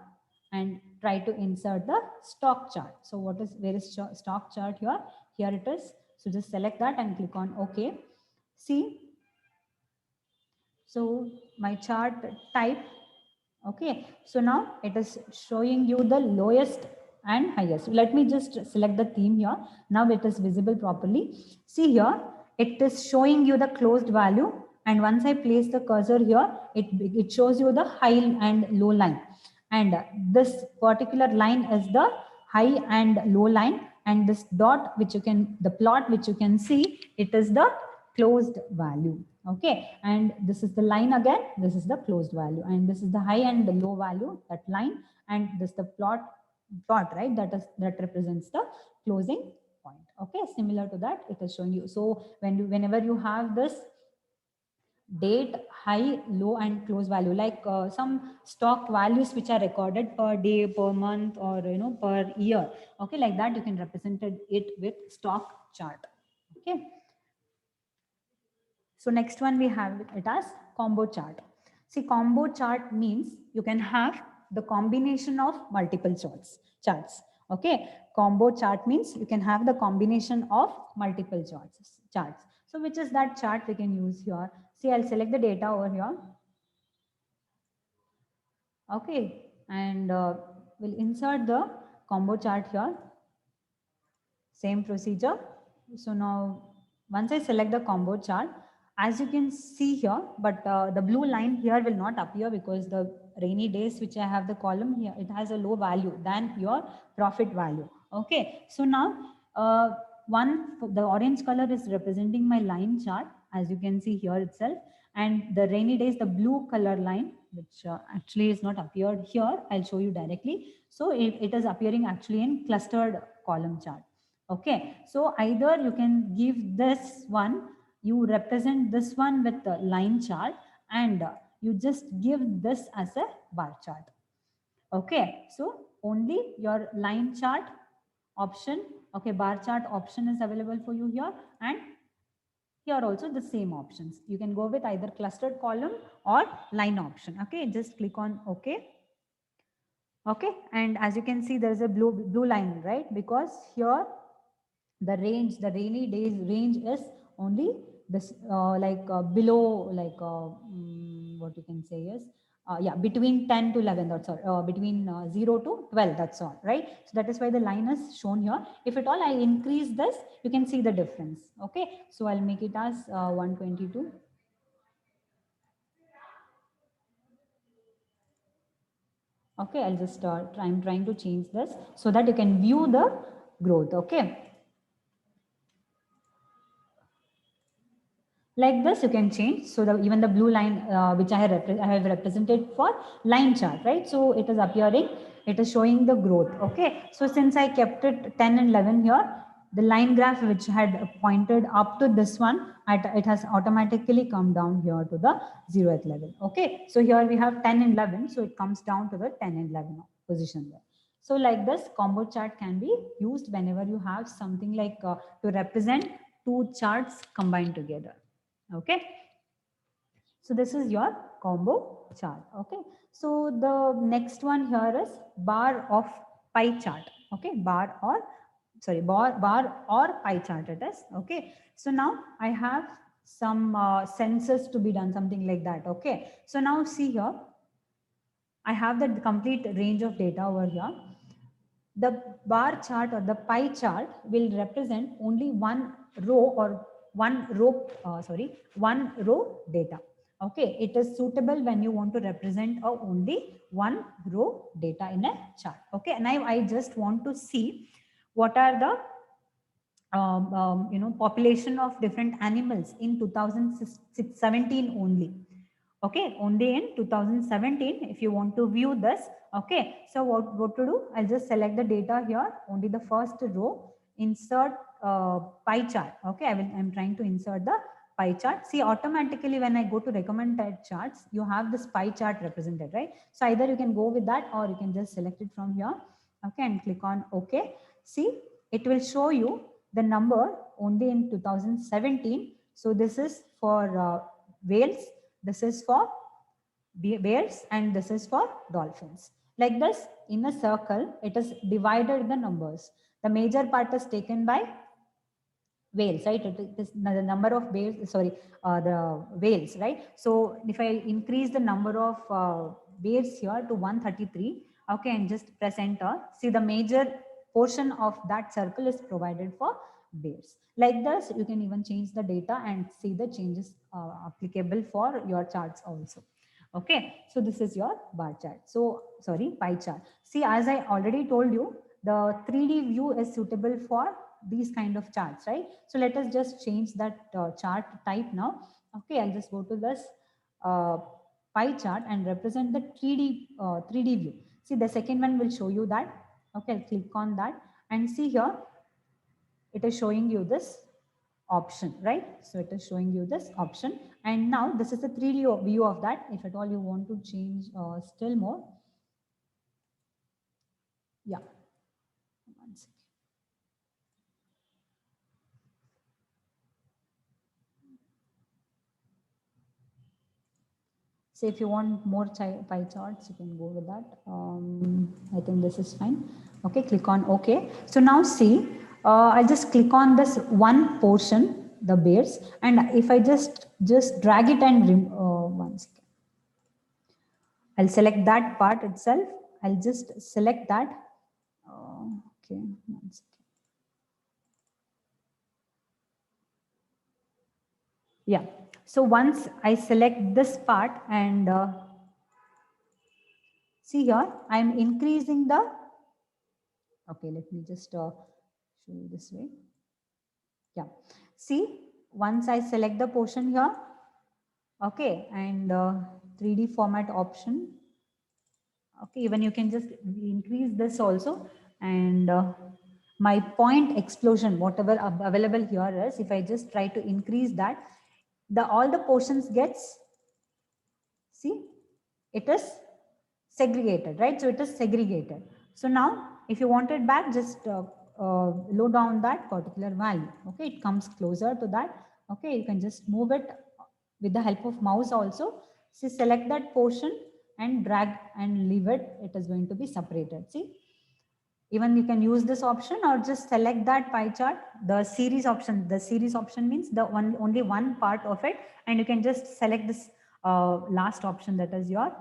and try to insert the stock chart. So where is stock chart here? Here it is. So just select that and click on OK. See, so my chart type, okay. So now it is showing you the lowest and highest. Let me just select the theme here. Now it is visible properly. See here, it is showing you the closed value. And once I place the cursor here, it shows you the high and low line. And this particular line is the high and low line. And this dot, the plot which you can see, it is the closed value. Okay, and this is the line again, this is the closed value, and this is the high and the low value, that line, and this the plot, right, that represents the closing point. Okay, similar to that, it is showing you. So whenever you have this date, high, low, and close value, like some stock values which are recorded per day, per month, or per year, okay, like that, you can represent it with stock chart. Okay. So next one we have it as combo chart. See, combo chart means you can have the combination of multiple charts. Okay, combo chart means you can have the combination of multiple charts. So which is that chart we can use here? See, I'll select the data over here. Okay, and we'll insert the combo chart here. Same procedure. So now once I select the combo chart, as you can see here, but the blue line here will not appear because the rainy days which I have the column here, it has a low value than your profit value. Okay, so now the orange color is representing my line chart, as you can see here itself, and the rainy days, the blue color line, which actually is not appeared here, I'll show you directly. So it is appearing actually in clustered column chart. Okay, so either you can give this one, you represent this one with the line chart, and you just give this as a bar chart. Okay, so only your line chart option, okay, bar chart option is available for you here, and here also the same options. You can go with either clustered column or line option. Okay, just click on OK. Okay, and as you can see, there is a blue line, right? Because here the rainy days range is only this below, like what you can say is yeah, between 10 to 11, that's all, between 0 to 12, that's all, right? So that is why the line is shown here. If at all I increase this, you can see the difference. Okay, so I'll make it as 122. Okay, I'll just I'm trying to change this so that you can view the growth. Okay, like this you can change. So even the blue line which I have represented for line chart, right? So it is appearing, it is showing the growth. Okay, so since I kept it 10 and 11 here, the line graph which had pointed up to this one, it has automatically come down here to the 0th level. Okay, so here we have 10 and 11, so it comes down to the 10 and 11 position there. So like this, combo chart can be used whenever you have something like to represent two charts combined together. Okay, so this is your combo chart. Okay, so the next one here is bar of pie chart. Okay, bar or pie chart it is. Okay, so now I have some census to be done, something like that. Okay, so now see here, I have the complete range of data over here. the bar chart or the pie chart will represent only one row or one row data. Okay, it is suitable when you want to represent only one row data in a chart. Okay, and I just want to see what are the population of different animals in 2017 only. Okay, only in 2017, if you want to view this. Okay, so what to do? I'll just select the data here, only the first row, insert pie chart. Okay, I'm trying to insert the pie chart. See, automatically when I go to recommended charts, you have this pie chart represented, right? So either you can go with that or you can just select it from here. Okay, and click on OK. See, it will show you the number only in 2017. So this is for whales, this is for bears, and this is for dolphins. Like this, in a circle, it is divided the numbers. The major part is taken by whales, right? It is the number of bears, the whales, right? So if I increase the number of bears here to 133, okay, and just press enter, see the major portion of that circle is provided for bears. Like this, you can even change the data and see the changes applicable for your charts also. Okay, so this is your bar chart. So, sorry, pie chart. See, as I already told you, the 3D view is suitable for these kind of charts, right? So let us just change that chart type now. Okay, I'll just go to this uh, pie chart and represent the 3D view. See, the second one will show you that. Okay, I'll click on that and see here, it is showing you this option, right? So it is showing you this option. And now this is the 3D view of that. If at all you want to change still more. Yeah. One second. So if you want more pie charts, you can go with that. I think this is fine. Okay, click on OK. So now see, I'll just click on this one portion, the bears, and if I just drag it and one second. I'll select that part itself. I'll just select that. Okay, one second. Yeah. So once I select this part and see here, I'm increasing the, okay, let me just show you this way. Yeah. See, once I select the portion here, okay, and 3D format option. Okay, even you can just increase this also. And my point explosion, whatever available here is, if I just try to increase that, all the portions gets, see, it is segregated, right? So it is segregated. So now if you want it back, just load down that particular value. Okay, it comes closer to that. Okay, you can just move it with the help of mouse also. See, select that portion and drag and leave it. It is going to be separated. See, even you can use this option or just select that pie chart, the series option. The series option means the only one part of it, and you can just select this last option, that is your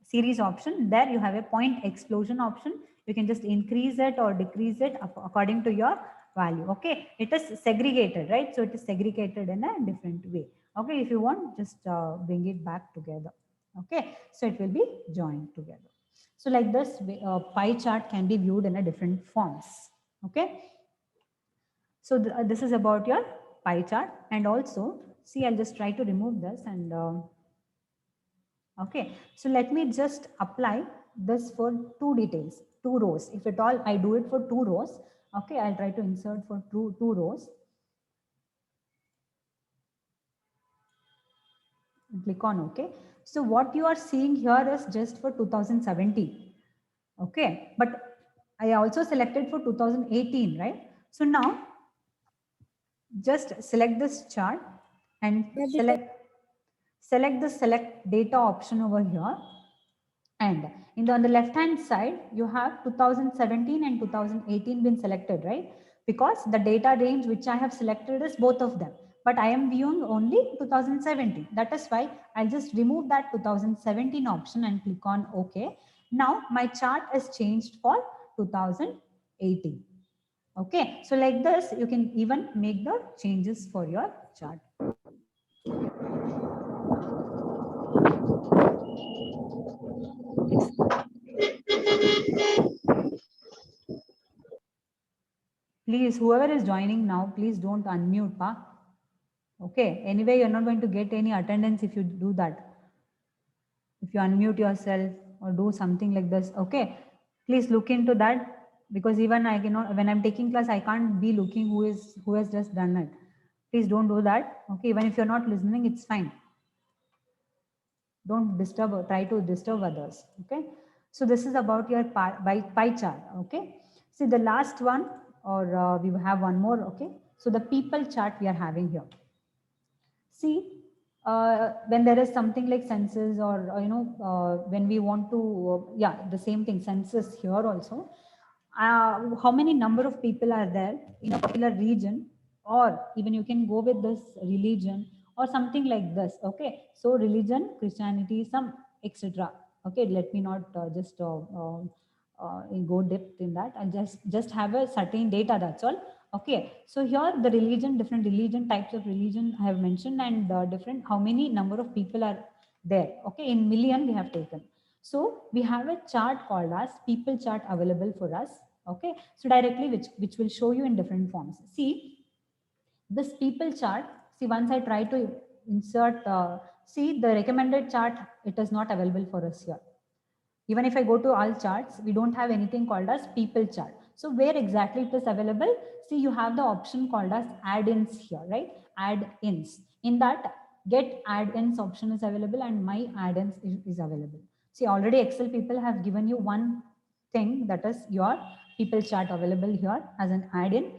series option. There you have a point explosion option. You can just increase it or decrease it according to your value. Okay, it is segregated, right? So it is segregated in a different way. Okay, if you want, just bring it back together. Okay, so it will be joined together. So like this, pie chart can be viewed in a different forms. Okay. So this is about your pie chart. And also, see, I'll just try to remove this and okay. So let me just apply this for two details, two rows. If at all I do it for two rows, okay, I'll try to insert for two rows. Click on OK. So what you are seeing here is just for 2017. Okay, but I also selected for 2018, right? So now just select this chart and select the select data option over here. And on the left hand side, you have 2017 and 2018 been selected, right? Because the data range which I have selected is both of them, but I am viewing only 2017. That is why I'll just remove that 2017 option and click on OK. Now my chart is changed for 2018. 80. Okay, so like this, you can even make the changes for your chart. Please, whoever is joining now, please don't unmute, pa. Okay, anyway, you're not going to get any attendance if you do that. If you unmute yourself or do something like this, okay, please look into that, because even I cannot, when I'm taking class, I can't be looking who has just done it. Please don't do that. Okay, even if you're not listening, it's fine. Don't disturb or try to disturb others. Okay, so this is about your pie chart. Okay, see the last one, or we have one more. Okay, so the people chart we are having here. See, when there is something like census, or when we want to yeah, the same thing, census here also, how many number of people are there in a particular region, or even you can go with this religion or something like this. Okay, so religion, Christianity, some etc. Okay, let me not just go depth in that, and just have a certain data, that's all. Okay, so here the religion, different religion, types of religion I have mentioned, and different how many number of people are there. Okay, in million we have taken. So we have a chart called as people chart available for us. Okay, so directly which will show you in different forms. See this people chart. See, once I try to insert, see the recommended chart, it is not available for us here. Even if I go to all charts, we don't have anything called as people chart. So where exactly it is available? See, you have the option called as add-ins here, right? Add-ins. In that, get add-ins option is available, and my add-ins is available. See, already Excel people have given you one thing, that is your people chart available here as an add-in.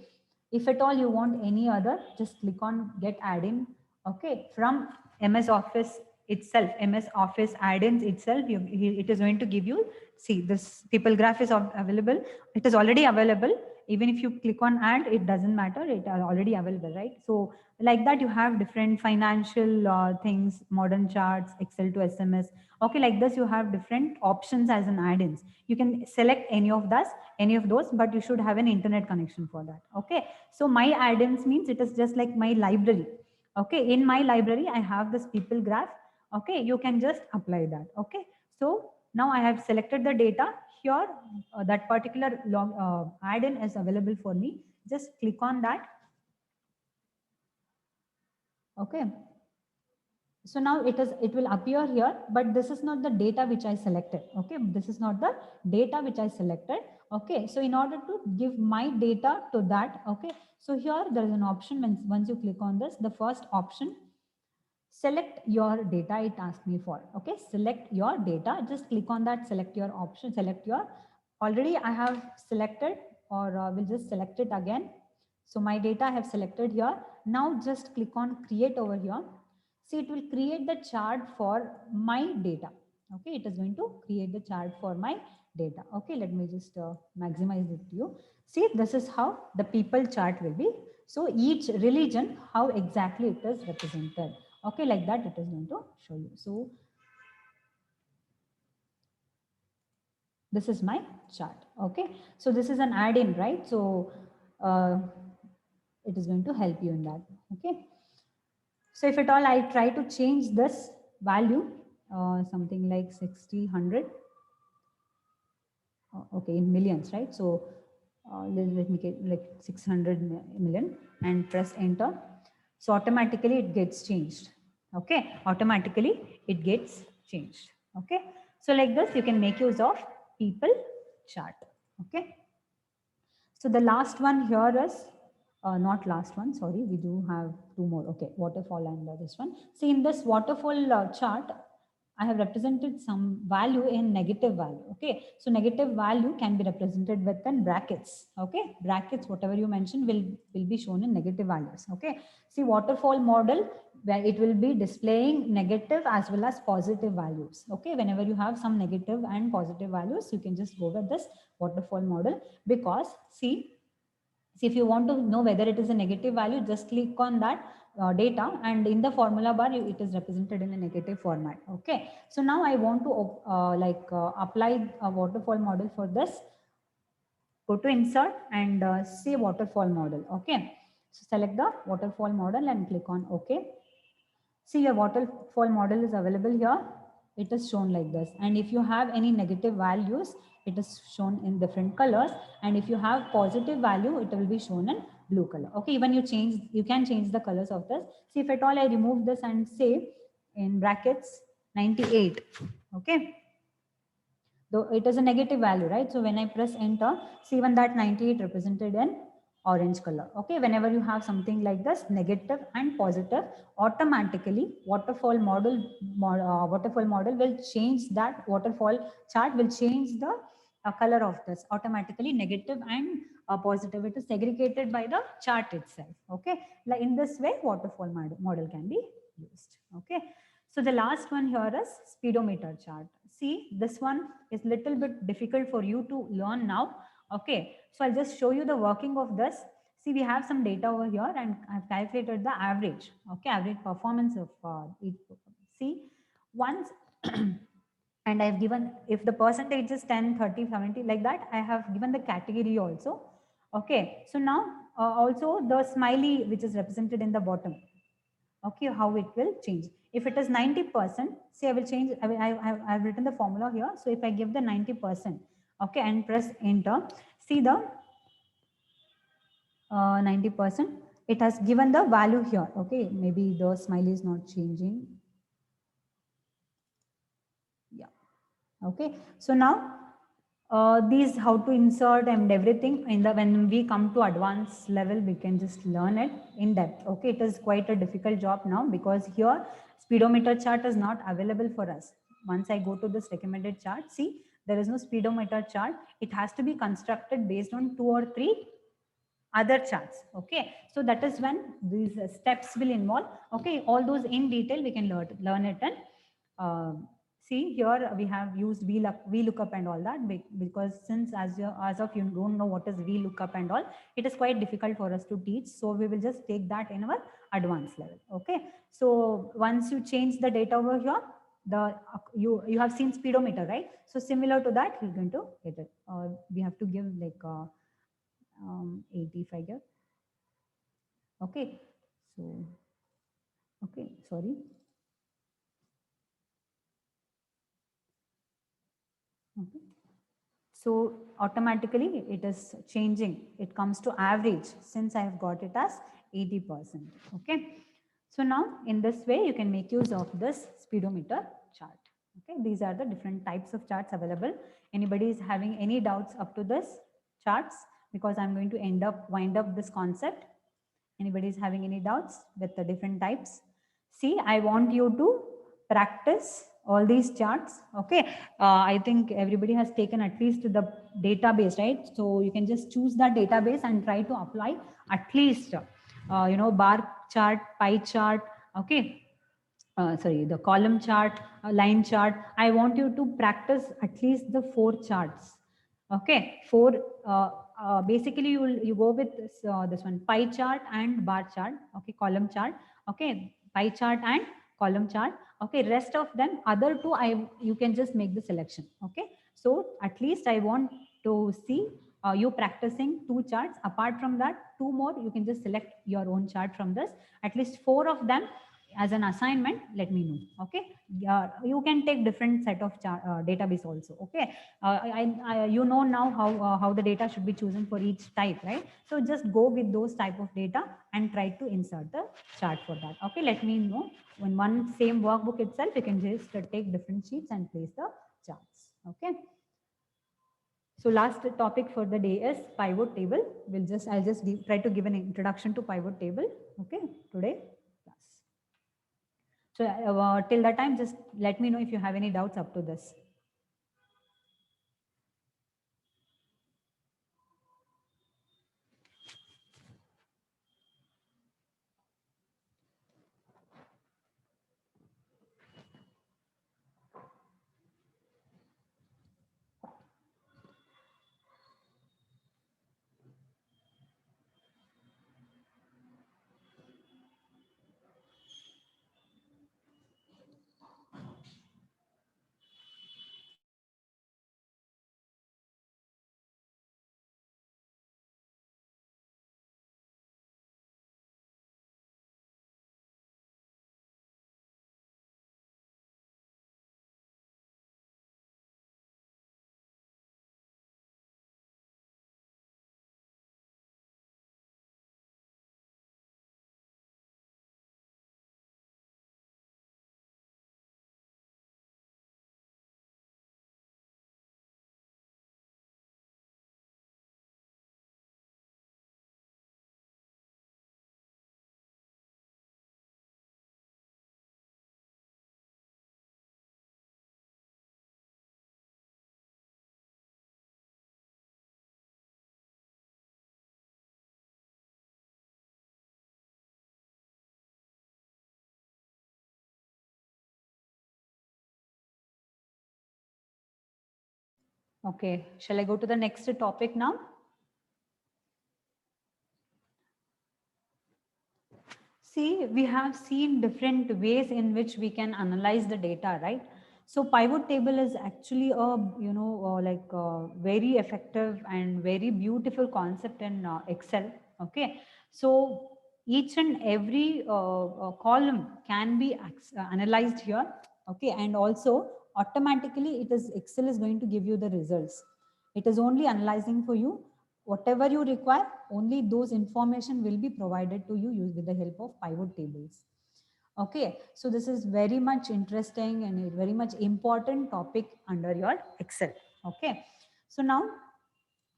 If at all you want any other, just click on get add-in. Okay, from MS Office itself, MS Office add-ins itself, it is going to give you, see this people graph is available. It is already available. Even if you click on add, it doesn't matter. It is already available, right? So like that, you have different financial things, modern charts, Excel to SMS. Okay, like this, you have different options as an add-ins. You can select any of those, but you should have an internet connection for that. Okay, so my add-ins means it is just like my library. Okay, in my library, I have this people graph. Okay, you can just apply that. Okay, so now I have selected the data here. That particular add-in is available for me. Just click on that. Okay, so now it will appear here, but this is not the data which I selected. Okay, this is not the data which I selected. Okay, so in order to give my data to that, okay, so here there is an option. Once you click on this, the first option, select your data, it asked me for. Okay, select your data. Just click on that, select your option, select your, already I have selected, or we'll just select it again. So my data I have selected here. Now just click on create over here. See, it will create the chart for my data. Okay, it is going to create the chart for my data. Okay, let me just maximize it to you. See, this is how the people chart will be. So each religion, how exactly it is represented. Okay, like that it is going to show you. So this is my chart. Okay, so this is an add-in, right? So it is going to help you in that. Okay, so if at all I try to change this value, something like 60, 100, okay, in millions, right? So let me get like 600 million and press enter. So automatically it gets changed. Okay, automatically it gets changed. Okay, so like this you can make use of people chart. Okay, so the last one here is not last one, sorry, we do have two more. Okay, waterfall and this one. See, in this waterfall chart, I have represented some value in negative value. Okay, so negative value can be represented within brackets. Okay, brackets, whatever you mentioned will be shown in negative values. Okay, see, waterfall model, where it will be displaying negative as well as positive values. Okay, whenever you have some negative and positive values, you can just go with this waterfall model, because see if you want to know whether it is a negative value, just click on that data, and in the formula bar it is represented in a negative format. Okay, so now I want to apply a waterfall model for this go to insert and see waterfall model. Okay. So select the waterfall model and click on OK. See, your waterfall model is available here. It is shown like this. And if you have any negative values, it is shown in different colors. And if you have positive value, it will be shown in blue color. Okay, even you can change the colors of this. See, if at all I remove this and say in brackets 98. Okay. Though it is a negative value, right? So when I press enter, see even that 98 represented in orange color. Okay, whenever you have something like this, negative and positive, automatically waterfall model will change that waterfall chart will change the color of this automatically, negative and positive. It is segregated by the chart itself. Okay, like in this way, waterfall model can be used. Okay. So the last one here is speedometer chart. See, this one is little bit difficult for you to learn now. Okay, so I'll just show you the working of this. See, we have some data over here and I've calculated the average, okay, average performance of each. See, once and I've given, if the percentage is 10, 30, 70, like that, I have given the category also. Okay, so now also the smiley which is represented in the bottom. Okay, how it will change. If it is 90%, say I will change, I've written the formula here. So if I give the 90%, okay, and press enter, see the 90%, it has given the value here. Okay, maybe the smiley is not changing. Yeah. Okay, so now these how to insert and everything in the when we come to advanced level, we can just learn it in depth. Okay, it is quite a difficult job now because here speedometer chart is not available for us. Once I go to this recommended chart, see there is no speedometer chart. It has to be constructed based on 2 or 3 other charts. Okay, so that is when these steps will involve. Okay, all those in detail we can learn it and see here we have used VLOOKUP and all that because since as of you don't know what is VLOOKUP and all, it is quite difficult for us to teach. So we will just take that in our advanced level. Okay, so once you change the data over here, you have seen speedometer, right? So similar to that, you're going to get it. We have to give like 80 figure. Okay, so okay, sorry. Okay. So automatically it is changing. It comes to average since I have got it as 80%. Okay. So now in this way you can make use of this speedometer chart. Okay. These are the different types of charts available. Anybody is having any doubts up to this charts, because I'm going to wind up this concept. Anybody is having any doubts with the different types? See, I want you to practice all these charts. Okay, I think everybody has taken at least the database, right? So you can just choose that database and try to apply at least bar chart, pie chart. Okay, sorry, the column chart, line chart. I want you to practice at least the 4 charts. Okay, 4 basically you go with this one, pie chart and bar chart. Okay, column chart. Okay, pie chart and column chart. Okay, rest of them other two you can just make the selection. Okay, so at least I want to see you practicing 2 charts. Apart from that, 2 more you can just select your own chart from this. At least 4 of them as an assignment, let me know. Okay, you can take different set of database also. Okay, you know now how the data should be chosen for each type, right? So just go with those type of data and try to insert the chart for that. Okay, let me know. When one same workbook itself, you can just take different sheets and place the charts. Okay, so last topic for the day is pivot table. I'll just try to give an introduction to pivot table. Okay, today class. So till that time, just let me know if you have any doubts up to this. Okay, shall I go to the next topic now? See, we have seen different ways in which we can analyze the data, right? So pivot table is actually a, like a very effective and very beautiful concept in Excel. Okay, so each and every column can be analyzed here. Okay, and also automatically it is Excel is going to give you the results. It is only analyzing for you whatever you require, only those information will be provided to you with the help of pivot tables. Okay, so this is very much interesting and a very much important topic under your Excel. Okay, so now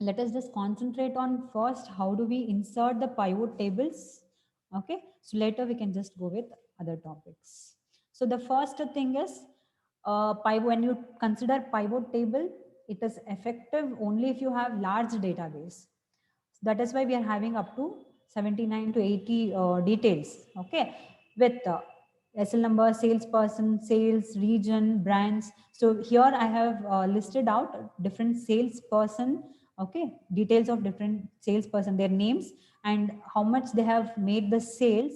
let us just concentrate on first how do we insert the pivot tables. Okay, so later we can just go with other topics. So the first thing is when you consider pivot table, it is effective only if you have large database. That is why we are having up to 79 to 80 details. Okay, with SL number, salesperson, sales, region, brands. So here I have listed out different salesperson. Okay, details of different salesperson, their names and how much they have made the sales.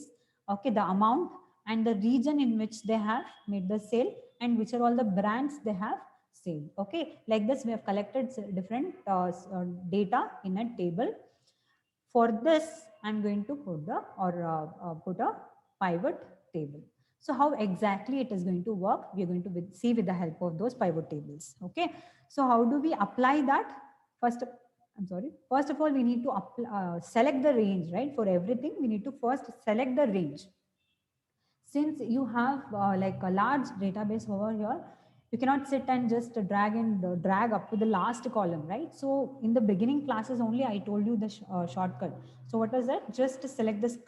Okay, the amount and the region in which they have made the sale and which are all the brands they have sold. Okay, like this we have collected different data in a table. For this, I'm going to put put a pivot table. So how exactly it is going to work? We are going to see with the help of those pivot tables. Okay. So how do we apply that? First of all, we need to select the range, right? For everything, we need to first select the range. Since you have like a large database over here, you cannot sit and just drag up to the last column, right? So in the beginning classes only, I told you the shortcut. So what is that? Just select this,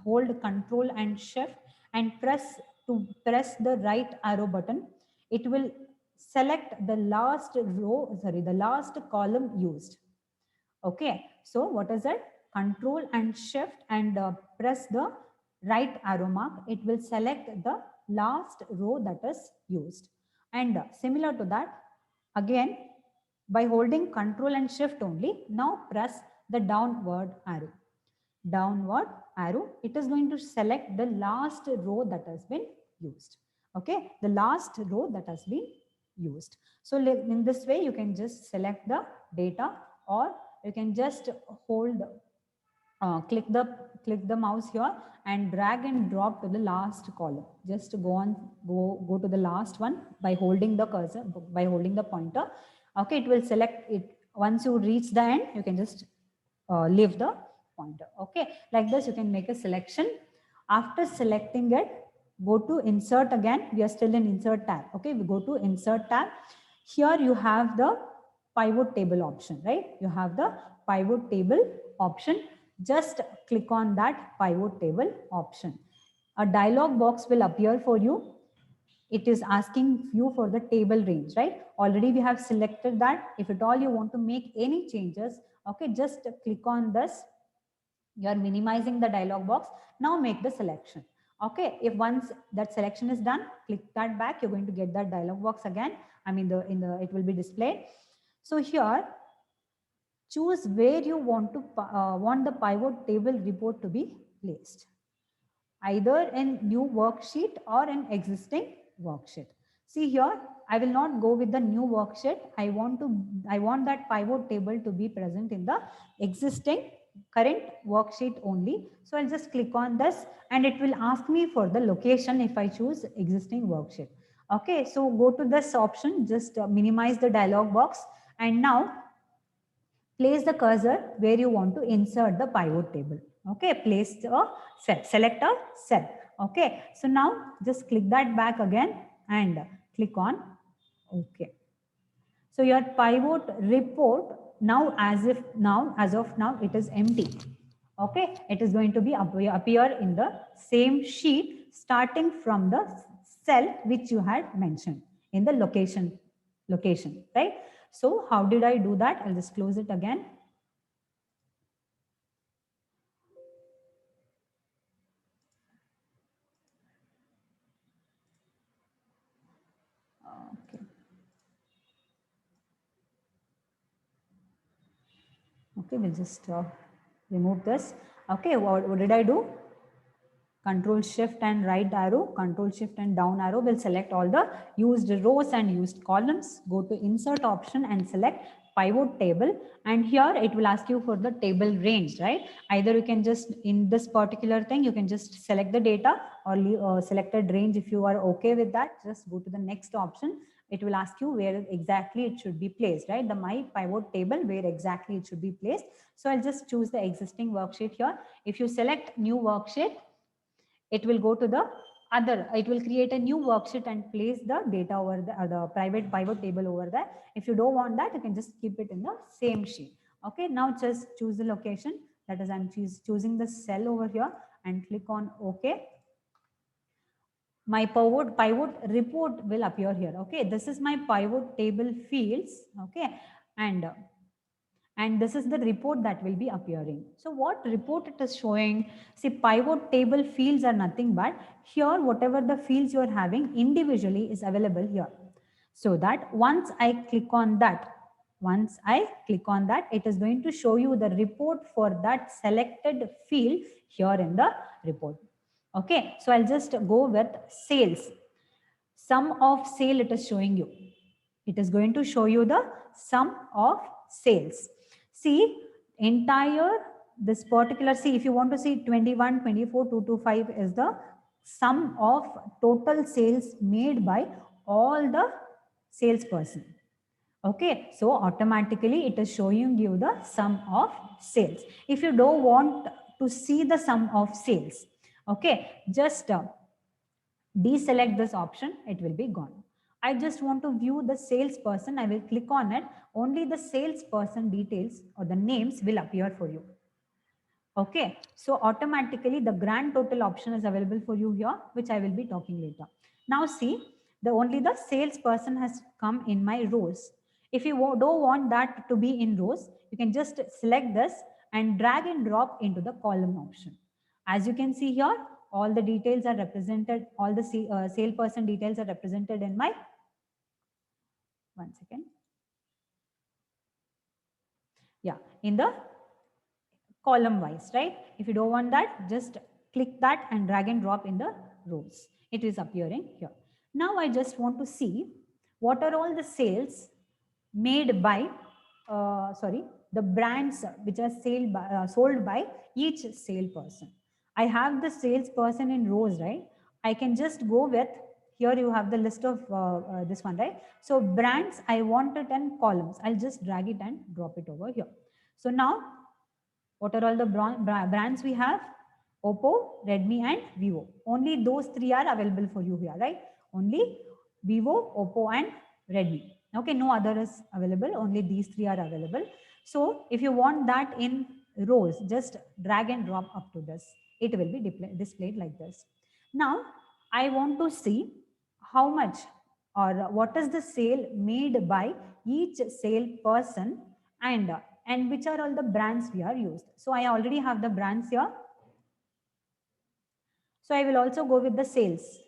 hold Control and Shift and press the right arrow button. It will select the last row, the last column used. Okay, so what is it? Control and Shift and press the right arrow mark. It will select the last row that is used. And similar to that, again, by holding Control and Shift only, now press the downward arrow. Downward arrow, it is going to select the last row that has been used. Okay, the last row that has been used. So in this way, you can just select the data, or you can just hold click the mouse here and drag and drop to the last column. Just go to the last one by holding the cursor, by holding the pointer. Okay, it will select it. Once you reach the end, you can just leave the pointer. Okay, like this you can make a selection. After selecting it, go to insert again. We are still in insert tab. Okay, we go to insert tab. Here you have the pivot table option, right? You have the pivot table option. Just click on that pivot table option. A dialog box will appear for you. It is asking you for the table range, right? Already we have selected that. If at all you want to make any changes, okay, just click on this. You are minimizing the dialog box. Now make the selection. Okay, if once that selection is done, click that back. You're going to get that dialog box again. I mean, it will be displayed. So here, choose where you want the pivot table report to be placed, either in new worksheet or in existing worksheet. See here, I will not go with the new worksheet. I want that pivot table to be present in the existing current worksheet only. So I'll just click on this and it will ask me for the location if I choose existing worksheet. Okay, so go to this option, just minimize the dialog box, and now place the cursor where you want to insert the pivot table. Okay, place a cell, select a cell. Okay, so now just click that back again and click on OK. So your pivot report now, as of now, it is empty. Okay, it is going to be appear in the same sheet starting from the cell which you had mentioned in the location, right? So how did I do that? I'll just close it again. Okay. Okay, we'll just remove this. Okay, what did I do? Control shift and right arrow, control shift and down arrow will select all the used rows and used columns. Go to insert option and select pivot table, and here it will ask you for the table range, right? Either you can just, in this particular thing, you can just select the data or leave selected range. If you are okay with that, just go to the next option. It will ask you where exactly it should be placed, right? The my pivot table, where exactly it should be placed. So I'll just choose the existing worksheet here. If you select new worksheet, it will go to the other, it will create a new worksheet and place the data over the private pivot table over there. If you don't want that, you can just keep it in the same sheet. Okay, now just choose the location. That is, I'm choosing the cell over here and click on OK. My pivot report will appear here. Okay, this is my pivot table fields. Okay, and this is the report that will be appearing. So what report it is showing? See, pivot table fields are nothing but here whatever the fields you are having individually is available here. So that once I click on that, it is going to show you the report for that selected field here in the report. Okay, so I'll just go with sales. Sum of sale it is showing you. It is going to show you the sum of sales. See, entire this particular, see, if you want to see 21, 24, 225 is the sum of total sales made by all the salesperson. Okay, so automatically it is showing you the sum of sales. If you don't want to see the sum of sales, okay, just deselect this option, it will be gone. I just want to view the salesperson. I will click on it. Only the salesperson details or the names will appear for you. Okay, so automatically the grand total option is available for you here, which I will be talking later. Now see, only the salesperson has come in my rows. If you don't want that to be in rows, you can just select this and drag and drop into the column option. As you can see here, all the details are represented, all the salesperson details are represented in my, one second. Yeah, in the column wise, right? If you don't want that, just click that and drag and drop in the rows. It is appearing here. Now I just want to see what are all the sales made by, the brands which are sold by each salesperson. I have the salesperson in rows, right? I can just go with, here you have the list of this one, right? So brands, I want it in columns. I'll just drag it and drop it over here. So now, what are all the brands we have? Oppo, Redmi and Vivo. Only those three are available for you here, right? Only Vivo, Oppo and Redmi. Okay, no other is available. Only these three are available. So if you want that in rows, just drag and drop up to this. It will be displayed like this. Now, I want to see how much or what is the sale made by each sale person, and which are all the brands we are used. So I already have the brands here. So I will also go with the sales.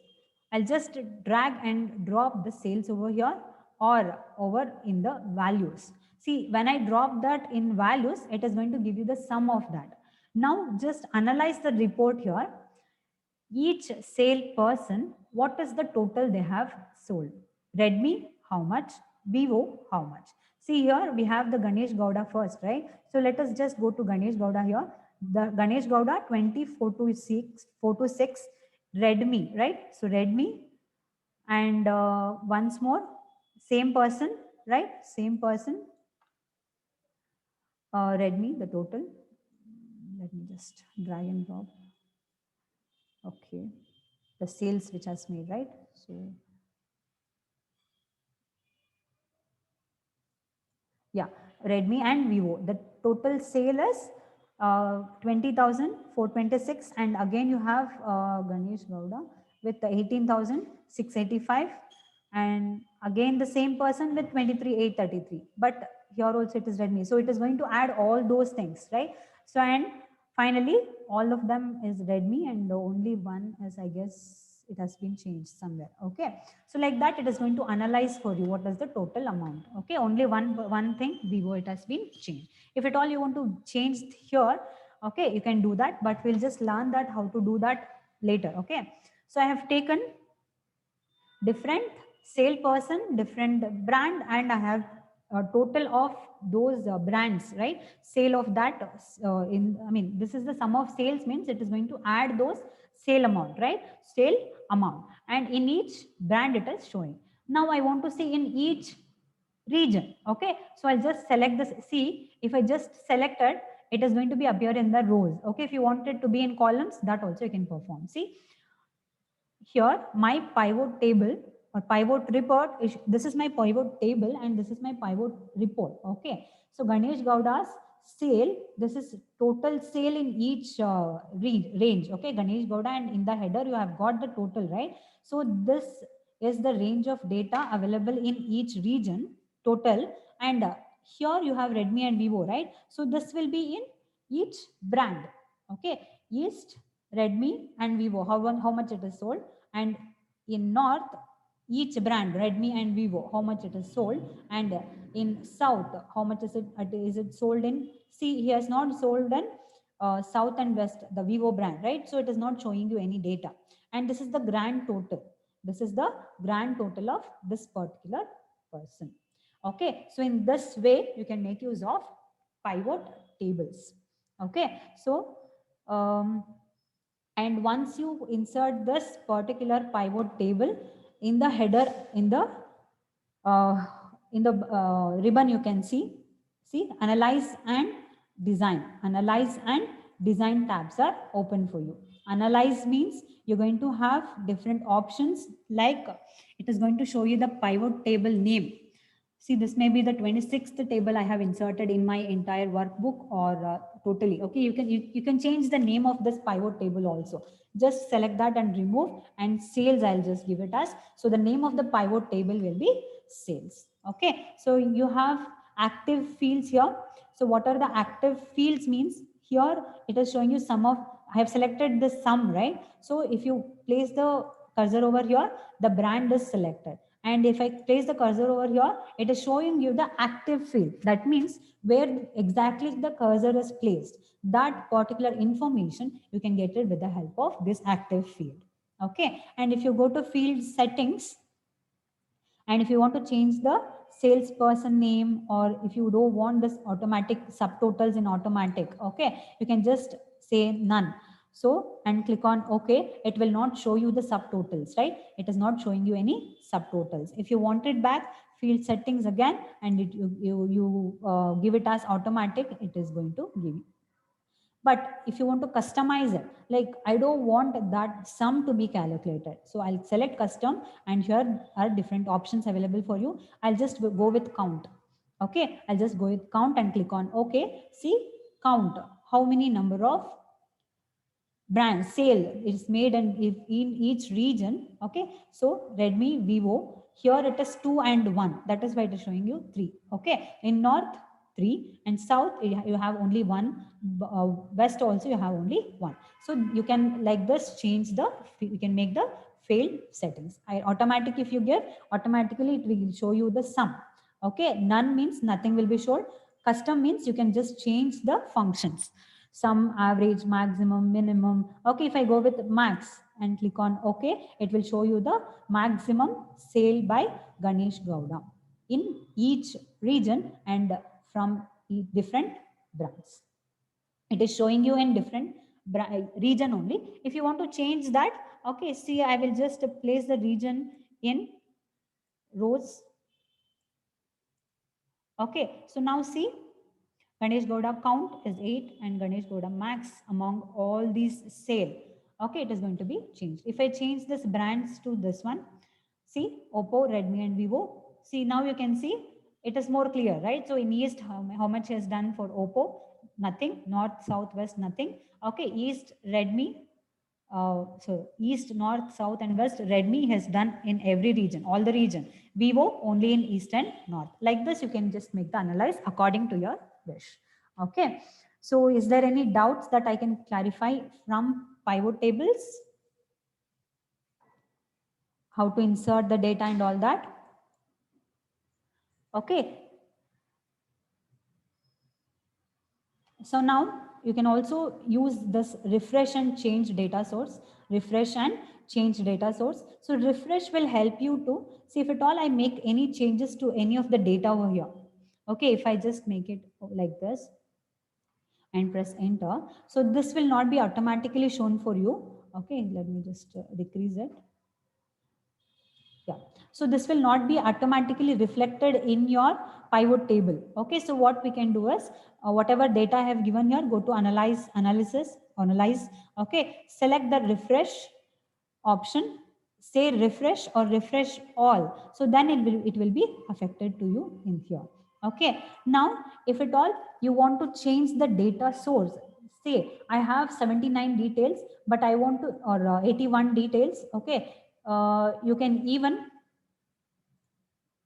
I'll just drag and drop the sales over here or over in the values. See, when I drop that in values, it is going to give you the sum of that. Now just analyze the report here. Each sale person, what is the total they have sold? Redmi, how much? Vivo, how much? See here, we have the Ganesh Gowda first, right? So let us just go to Ganesh Gowda here. The Ganesh Gowda 24 to 6, 4 to 6, Redmi, right? So Redmi, and once more, same person, right? Same person, Redmi, the total. Let me just drag and drop. Okay, the sales which has made, right? So yeah, Redmi and Vivo. The total sale is 20,426, and again you have Ganesh Gowda with 18,685, and again the same person with 23,833. But here also it is Redmi, so it is going to add all those things, right? So and finally all of them is Redmi, and the only one is, I guess, it has been changed somewhere. Okay, so like that it is going to analyze for you what is the total amount. Okay, only one thing, Vivo, it has been changed. If at all you want to change here, okay, you can do that, but we'll just learn that how to do that later. Okay, so I have taken different salesperson, different brand, and I have a total of those brands, right? Sale of that this is the sum of sales, means it is going to add those sale amount, right? Sale amount, and in each brand it is showing. Now I want to see in each region. Okay, so I'll just select this. See, if I just selected, it is going to be appear in the rows. Okay, if you want it to be in columns, that also you can perform. See, here my pivot table or pivot report is, this is my pivot table and this is my pivot report. Okay, so Ganesh Gowda's sale, this is total sale in each range. Okay, Ganesh Gowda, and in the header you have got the total, right? So this is the range of data available in each region total, and here you have Redmi and Vivo, right? So this will be in each brand. Okay, East, Redmi and Vivo, how much it is sold, and in North, each brand Redmi and Vivo, how much it is sold, and in South, how much is it sold in? See, he has not sold in South and West, the Vivo brand, right? So it is not showing you any data, and this is the grand total. This is the grand total of this particular person. Okay, so in this way you can make use of pivot tables. Okay, so and once you insert this particular pivot table in the header, uh, in the ribbon, you can see analyze and design tabs are open for you. Analyze means you're going to have different options, like it is going to show you the pivot table name. See, this may be the 26th table I have inserted in my entire workbook, or totally. Okay, you can change the name of this pivot table also. Just select that and remove, and sales I'll just give it as. So the name of the pivot table will be sales. Okay, so you have active fields here. So what are the active fields means? Here it is showing you sum of, I have selected the sum, right? So if you place the cursor over here, the brand is selected. And if I place the cursor over here, it is showing you the active field. That means where exactly the cursor is placed. That particular information, you can get it with the help of this active field. Okay. And if you go to field settings, and if you want to change the salesperson name, or if you don't want this automatic subtotals in automatic, okay, you can just say none. So, and click on OK. It will not show you the subtotals, right? It is not showing you any subtotals. If you want it back, field settings again, and you give it as automatic, it is going to give you. But if you want to customize it, like I don't want that sum to be calculated, so I'll select custom, and here are different options available for you. I'll just go with count. Okay, I'll just go with count and click on OK. See, count how many number of brand sale is made in each region. Okay, so Redmi, Vivo, here it is 2 and 1, that is why it is showing you 3. Okay, in North 3, and South you have only 1, West also you have only 1. So you can like this change the, you can make the failed settings. Automatic, if you give automatically, it will show you the sum. Okay, none means nothing will be shown. Custom means you can just change the functions. Sum, average, maximum, minimum. Okay, if I go with max and click on OK, it will show you the maximum sale by Ganesh Gowda in each region and from different brands. It is showing you in different region only. If you want to change that, okay, see, I will just place the region in rows. Okay, so now see, Ganesh Gowda count is 8 and Ganesh Gowda max among all these sale. Okay, it is going to be changed. If I change this brands to this one, see, Oppo, Redmi and Vivo. See, now you can see it is more clear, right? So in East, how much has done for Oppo? Nothing. North, South, West, nothing. Okay, East, Redmi. So East, North, South and West, Redmi has done in every region, all the region. Vivo only in East and North. Like this, you can just make the analyze according to your wish. Okay. So is there any doubts that I can clarify from pivot tables? how to insert the data and all that. Okay. So now you can also use this refresh and change data source, refresh and change data source. So refresh will help you to see if at all I make any changes to any of the data over here. Okay, if I just make it like this and press enter, so this will not be automatically shown for you. Okay, let me just decrease it. Yeah, so this will not be automatically reflected in your pivot table. Okay, so what we can do is whatever data I have given here, go to analyze. Okay, select the refresh option, say refresh or refresh all. So then it will be affected to you in here. Okay, now if at all you want to change the data source, say I have 79 details, but I want to, or 81 details. Okay, you can even,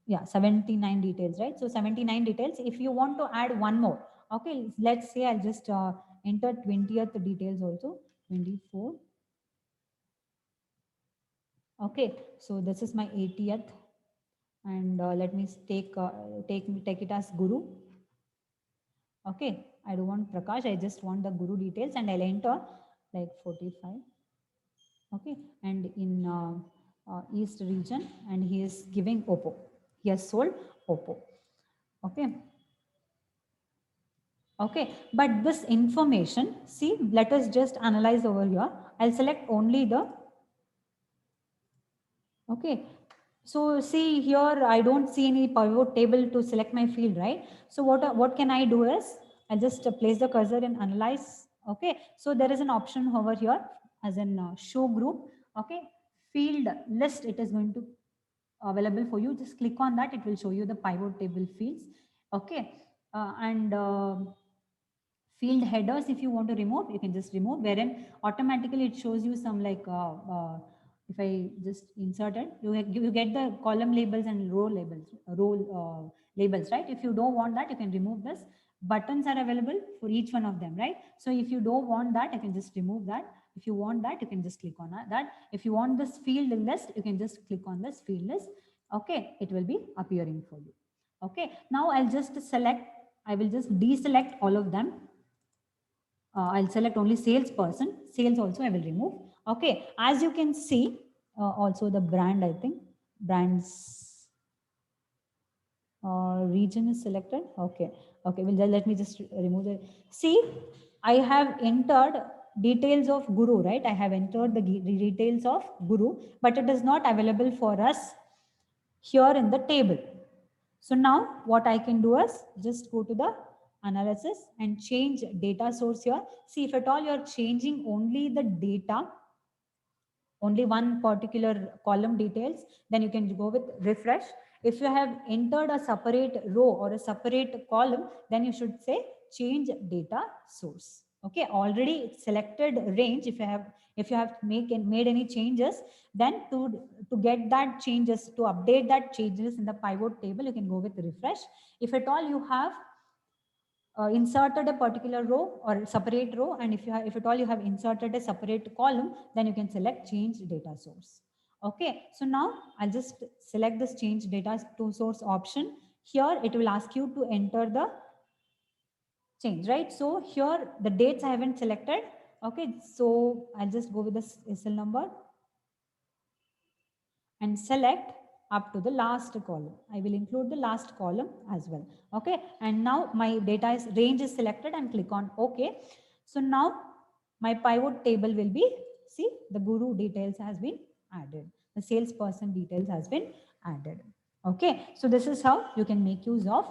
yeah, 79 details, right? So 79 details. If you want to add one more, okay, let's say I'll just enter 20th details also, 24. Okay, so this is my 80th, and let me take it as Guru. Okay, I don't want Prakash, I just want the Guru details, and I'll enter like 45. Okay, and in East region, and he is giving Oppo. He has sold Oppo. Okay. Okay, but this information, see, let us just analyze over here. I'll select only the, okay. So see here, I don't see any pivot table to select my field, right? So what can I do is, I'll just place the cursor and analyze. Okay, so there is an option over here as in show group. Okay, field list, it is going to available for you. Just click on that, it will show you the pivot table fields. Okay, and field headers, if you want to remove, you can just remove, wherein automatically it shows you some like if I just insert it, you get the column labels and row labels, labels, right? If you don't want that, you can remove this. Buttons are available for each one of them, right? So if you don't want that, I can just remove that. If you want that, you can just click on that. If you want this field list, you can just click on this field list. Okay, it will be appearing for you. Okay, now I'll just select, I will just deselect all of them. I'll select only salesperson. Sales also I will remove. Okay, as you can see, also the brand, I think brands region is selected. Okay, okay. Well, let me just remove it. See, I have entered details of Guru, right? I have entered the details of Guru, but it is not available for us here in the table. So now what I can do is just go to the analysis and change data source here. See, if at all you're changing only the data, only one particular column details, then you can go with refresh. If you have entered a separate row or a separate column, then you should say change data source. Okay, already selected range. If you have made any changes, then to get that changes, to update that changes in the pivot table, you can go with refresh. If at all you have inserted a particular row or separate row, and if at all you have inserted a separate column, then you can select change data source. Okay, so now I'll just select this change data to source option. Here it will ask you to enter the change, right? So here the dates I haven't selected. Okay, so I'll just go with the SL number and select up to the last column. I will include the last column as well. Okay, and now my data is range is selected and click on OK. So now my pivot table will be, see, the Guru details has been added. The salesperson details has been added. Okay, so this is how you can make use of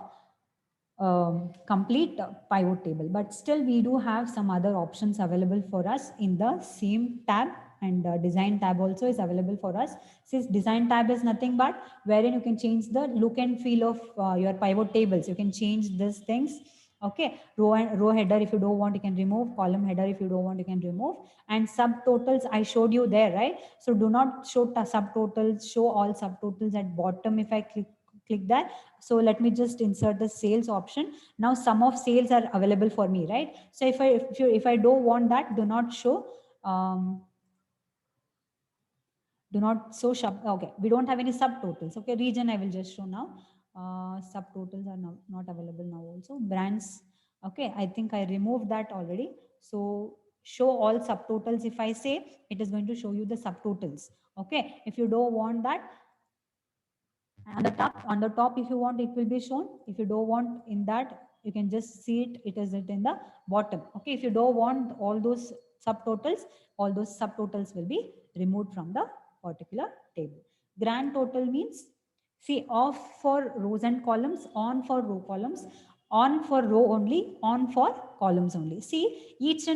complete pivot table, but still we do have some other options available for us in the same tab, and design tab also is available for us. Since design tab is nothing but wherein you can change the look and feel of your pivot tables. You can change these things. Okay, row header, if you don't want, you can remove. Column header, if you don't want, you can remove. And subtotals I showed you there, right? So do not show subtotals, show all subtotals at bottom. If I click that, so let me just insert the sales option. Now sum of sales are available for me, right? So if I don't want that, do not show Do not show okay, we don't have any subtotals. Okay, region I will just show now. Subtotals are not available now also. Brands, okay, I think I removed that already. So show all subtotals. If I say, it is going to show you the subtotals. Okay, if you don't want that, on the top, if you want, it will be shown. If you don't want in that, you can just see it, it is it in the bottom. Okay, if you don't want all those subtotals, all those subtotals will be removed from the particular table. Grand total means, see, off for rows and columns, on for row columns, on for row only, on for columns only. See, each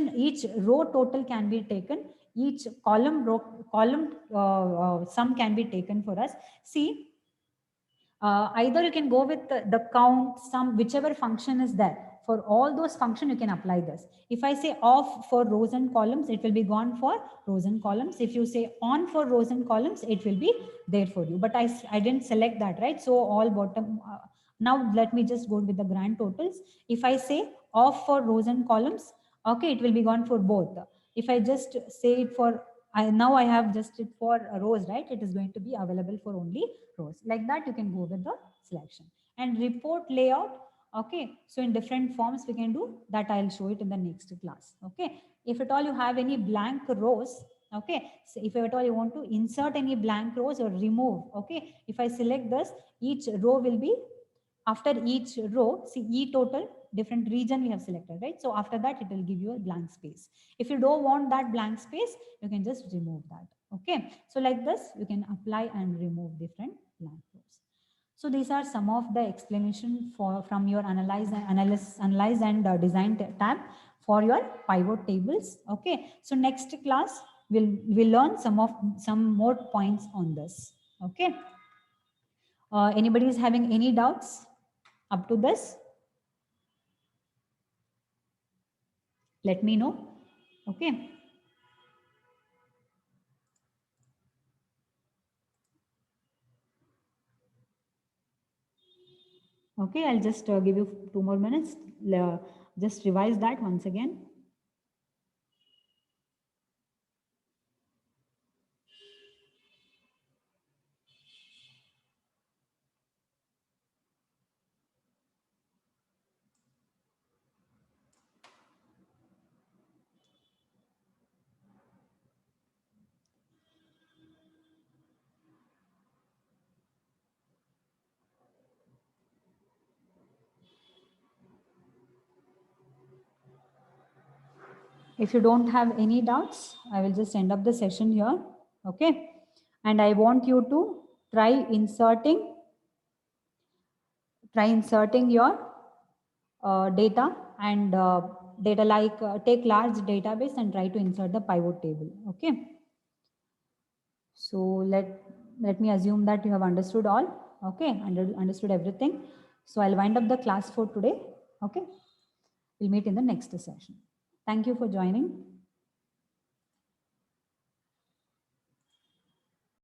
row total can be taken, each column sum can be taken for us. See, either you can go with the count, sum, whichever function is there. For all those function, you can apply this. If I say off for rows and columns, it will be gone for rows and columns. If you say on for rows and columns, it will be there for you. But I didn't select that, right? So all bottom. Now let me just go with the grand totals. If I say off for rows and columns, okay, it will be gone for both. If I just say it for, now I have just it for rows, right? It is going to be available for only rows. Like that, you can go with the selection. And report layout, okay, so in different forms we can do that. I'll show it in the next class. Okay, if at all you have any blank rows, okay, so if at all you want to insert any blank rows or remove, okay, if I select this, each row will be, after each row, see, e total, different region we have selected, right? So after that, it will give you a blank space. If you don't want that blank space, you can just remove that. Okay, so like this, you can apply and remove different blank rows. So these are some of the explanation from your analyze and design tab for your pivot tables. Okay, so next class we'll learn some more points on this. Okay, anybody is having any doubts up to this? Let me know. Okay. Okay, I'll just give you 2 more minutes. Just revise that once again. If you don't have any doubts, I will just end up the session here. Okay. And I want you to try inserting your data and data like take large database and try to insert the pivot table. Okay. So let me assume that you have understood all. Okay. Understood everything. So I'll wind up the class for today. Okay. We'll meet in the next session. Thank you for joining.